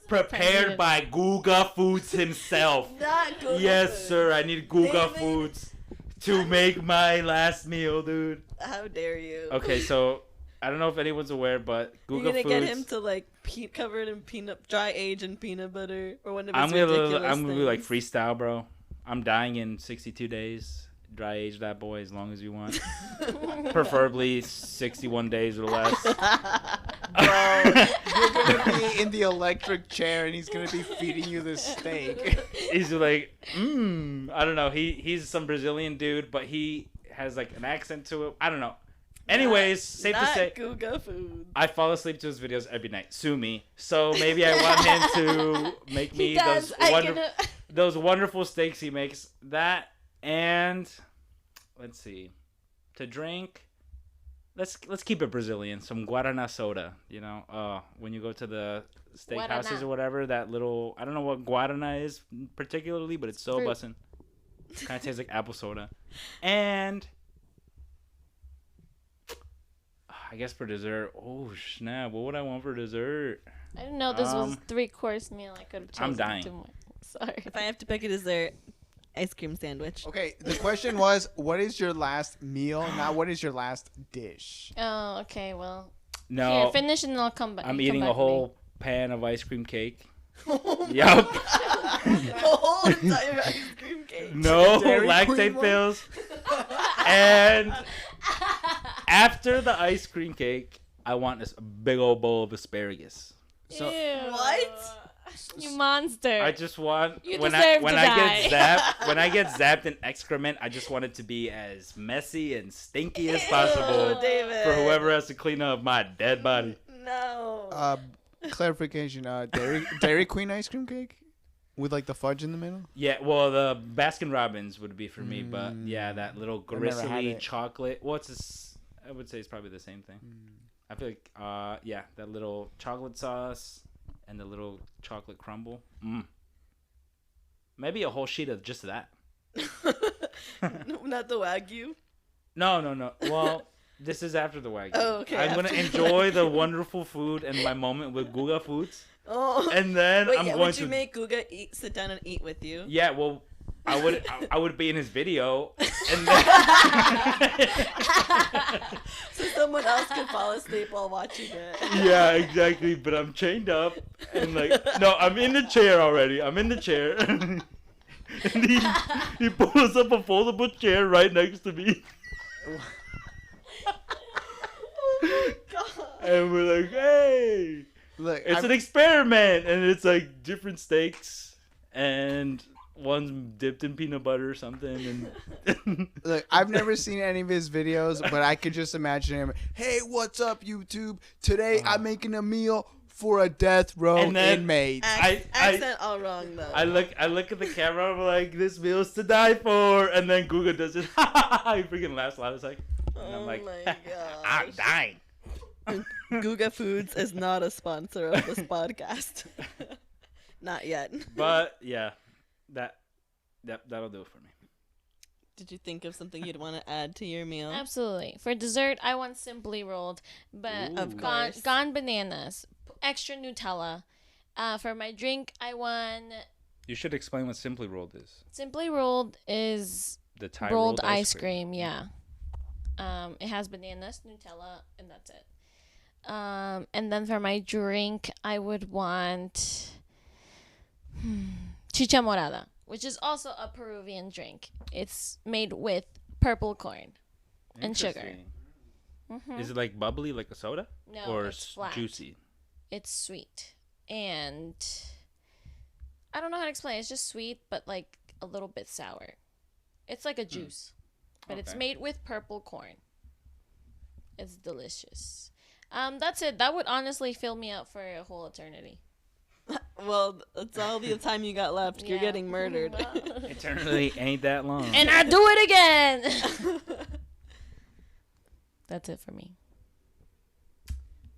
prepared by Guga Foods himself. Not good. Yes, sir. I need Guga David. Foods to make my last meal, dude. How dare you? Okay, so I don't know if anyone's aware, but You're Guga gonna Foods. get him to like covered in dry age and peanut butter or one of his I'm gonna ridiculous be like things. freestyle, bro. I'm dying in 62 days. Dry age that boy as long as you want. Preferably 61 days or less. Bro, you're gonna be in the electric chair and he's gonna be feeding you this steak. He's like, I don't know. He's some Brazilian dude, but he has like an accent to it. I don't know. Anyways, safe to Not say, Guga Food. I fall asleep to his videos every night. Sue me. So maybe I want him to make me He does. those wonderful steaks he makes. That and let's see, to drink. let's keep it Brazilian. Some Guaraná soda. You know, when you go to the steakhouses Guaraná. or whatever, that little I don't know what Guaraná is particularly, but it's so Fruit. bussin'. Kind of tastes like apple soda. And I guess for dessert, oh snap! What would I want for dessert? I didn't know this was 3-course meal. I could have chosen I'm dying. 2 more. Sorry. If I have to pick a dessert, ice cream sandwich. Okay, the question was, what is your last meal? Not what is your last dish? Oh, okay. Well, No, here, finish and I'll come back. I'm come eating back a to me. whole pan of ice cream cake. Yup. The whole entire ice cream cake. No Dairy Queen lactate one? pills. And after the ice cream cake, I want this big old bowl of asparagus. So Ew. What? You monster. I just want You when deserve I to get die. zapped I get zapped in excrement, I just want it to be as messy and stinky as Ew, possible David. for whoever has to clean up my dead body. No. Clarification, Dairy Queen ice cream cake? With like the fudge in the middle? Yeah, well, the Baskin Robbins would be for me, but yeah, Mm. that little I've never had gristly it. chocolate. I would say it's probably the same thing. I feel like, yeah, that little chocolate sauce and the little chocolate crumble. Maybe a whole sheet of just that. No, not the Wagyu. No. Well, this is after the Wagyu. Oh, okay, I'm gonna after the enjoy the Wagyu. wonderful food and my moment with Guga Foods, Oh. and then Wait, I'm yeah, going would you to. make Guga sit down and eat with you? Yeah, well, I would be in his video, and then. So someone else could fall asleep while watching it. Yeah, exactly. But I'm chained up, and like, no, I'm in the chair already. I'm in the chair, and he pulls up a foldable chair right next to me, Oh my god. and we're like, hey, Look, it's an experiment, and it's like different steaks, and one's dipped in peanut butter or something, and Look, I've never seen any of his videos, but I could just imagine him. Hey, what's up, YouTube? Today I'm making a meal for a death row And then- inmate. Accent all wrong though. I look at the camera. I'm like, this meal's to die for, and then Guga does it. He freaking laughs loud as like, and I'm like, my I'm gosh. dying. Guga Foods is not a sponsor of this podcast. Not yet. But yeah, that'll do it for me. Did you think of something you'd want to add to your meal? Absolutely. For dessert, I want simply rolled, but Ooh. Of gone, course. gone bananas, extra Nutella. For my drink, I want You should explain what Simply Rolled is. simply rolled is The Thai rolled ice cream. Yeah. It has bananas, Nutella, and that's it. And then for my drink, I would want chicha morada, which is also a Peruvian drink. It's made with purple corn and sugar. Interesting. Mhm. Is it like bubbly, like a soda, No, or it's flat. juicy? It's sweet, and I don't know how to explain. It's just sweet, but like a little bit sour. It's like a juice, but it's Okay. made with purple corn. It's delicious. That's it. That would honestly fill me up for a whole eternity. Well, that's all the time you got left. You're Yeah. getting murdered. Eternally ain't that long. And I do it again. That's it for me.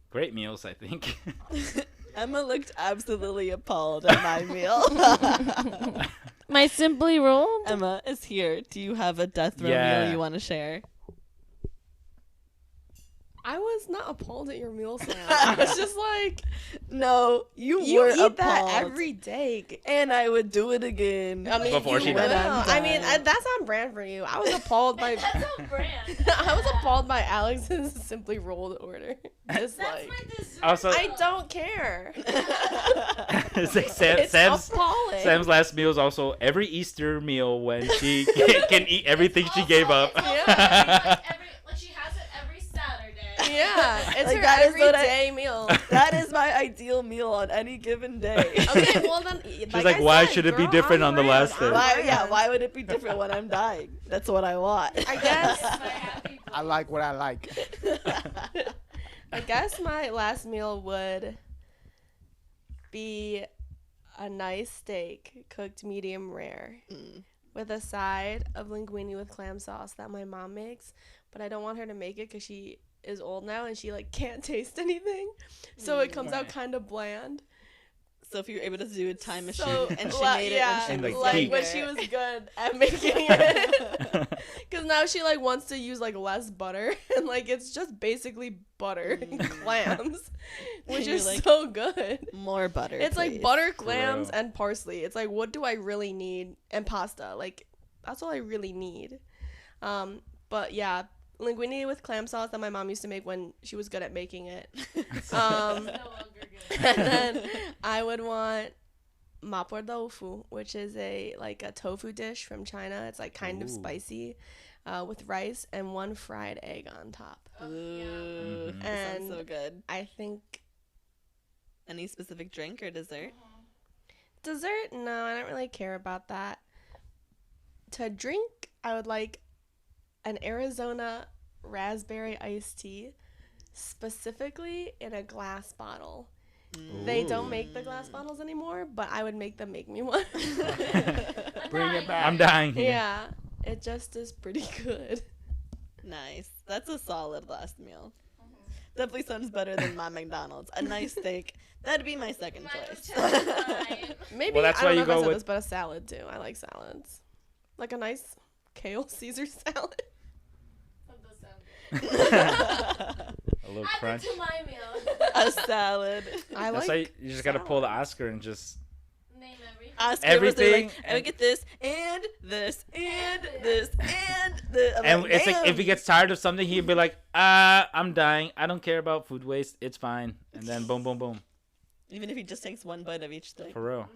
Great meals, I think. Emma looked absolutely appalled at my meal. My simply rolled. Emma is here. Do you have a death row Yeah. meal you want to share? I was not appalled at your meal, Sam. I was just like, No, you you were eat appalled. that every day. And I would do it again. I mean, Before you she will. died. I mean, that's on brand for you. I was appalled by. That's a brand. I was appalled by Alex's simply rolled order. Just That's like, my dessert. Also, I don't care. it's like It's appalling. Sam's last meal is also every Easter meal when she can eat everything she gave up. It's also like she has it every Saturday. Yeah, it's Like, her that is what I- everyday meal. That is my ideal meal on any given day. Okay, well then. She's like, why should it be different on the last day? Why would it be different when I'm dying? That's what I want. I guess. I like what I like. I guess my last meal would be a nice steak cooked medium rare Mm. with a side of linguine with clam sauce that my mom makes but I don't want her to make it because she is old now and she like can't taste anything, so it comes out Right. kind of bland. So if you were able to do a time machine So and she la- made yeah, it And, when she was like, like when younger. she was good at making it, because now she like wants to use like less butter and like it's just basically butter and clams, which You're is like, so good. more butter. It's like please. butter, clams, real. and parsley. It's like, what do I really need? And pasta. Like, that's all I really need. But yeah, linguine with clam sauce that my mom used to make when she was good at making it. And then I would want mapor tofu, which is a tofu dish from China. It's like kind of Ooh. spicy, with rice and one fried egg on top. Ooh, Mhm. that And sounds so good. I think Any specific drink or dessert? dessert, no, I don't really care about that. To drink, I would like an Arizona raspberry iced tea, specifically in a glass bottle. They don't make the glass bottles anymore, but I would make them make me one. Bring it back. I'm dying here. Yeah, it just is pretty good. Nice. That's a solid last meal. Definitely sounds better than my McDonald's. A nice steak. That'd be my second choice. Maybe Well, that's I don't why know you if I go said with- this, but a salad too. I like salads, like a nice kale Caesar salad. A little crunch. my meal. A salad. I That's like. why you just gotta pull the Oscar and just. Name everything. Oscar Everything was like, I would get this and this and this and this. I'm And like, it's like if damn. he gets tired of something, he'd be like, I'm dying. I don't care about food waste. It's fine. And then boom, boom, boom. Even if he just takes one bite of each thing. For real.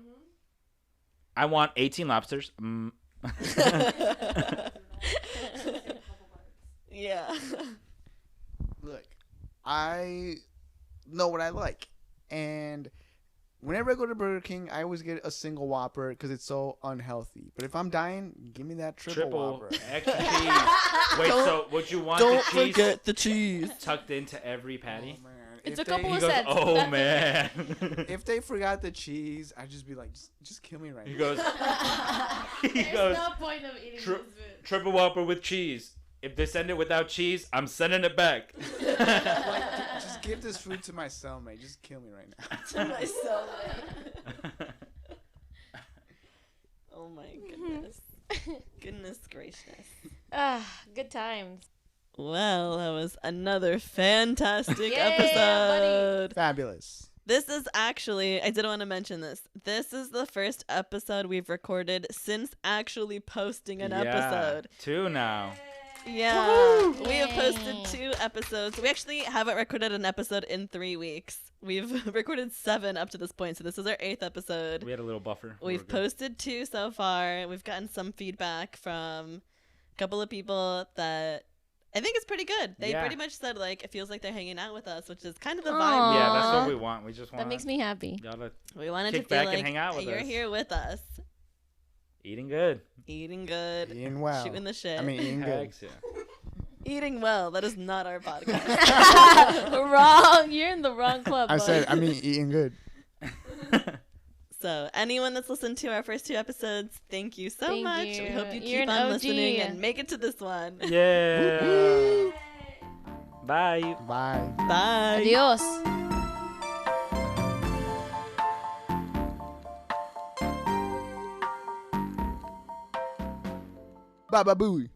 I want 18 lobsters. Yeah. Look, I know what I like, and whenever I go to Burger King, I always get a single Whopper because it's so unhealthy. But if I'm dying, give me that triple Whopper. extra cheese. Wait, so would you want Don't the cheese forget the cheese. tucked into every patty? Oh, man. It's If a couple He of goes, cents. oh That's it. man. If they forgot the cheese, I'd just be like, just kill me right He now. goes. He There's goes. no point of eating Tri- this food. Triple Whopper with cheese. If they send it without cheese, I'm sending it back. Like, just give this food to my cellmate. Just kill me right now. To myself. Oh my goodness. Goodness gracious. Good times. Well, that was another fantastic Yeah, episode. Fabulous. This is actually, I did want to mention this. This is the first episode we've recorded since actually posting an episode. 2 now. Yeah. We have Yay. posted 2 episodes. We actually haven't recorded an episode in 3 weeks. We've recorded 7 up to this point, so this is our 8th episode. We had a little buffer. We We've were good. posted 2 so far. We've gotten some feedback from a couple of people that I think it's pretty good. They Yeah. pretty much said, like, it feels like they're hanging out with us, which is kind of the vibe. Aw. Yeah, that's Aw. what we want. We just want That makes me happy. y'all to We wanted kick to feel back like and hang out with you're us. here with us, eating good. eating good, Eating well. shooting the shit. I mean, eating good. Hex, yeah. eating well. That is not our podcast. Wrong. You're in the wrong club. I bud. said, I mean, eating good. So, anyone that's listened to our first 2 episodes, thank you so Thank much. you. We hope you You're keep an on OG. listening and make it to this one. Yeah. Bye. Bye. Bye. Adios. Bye bye booey.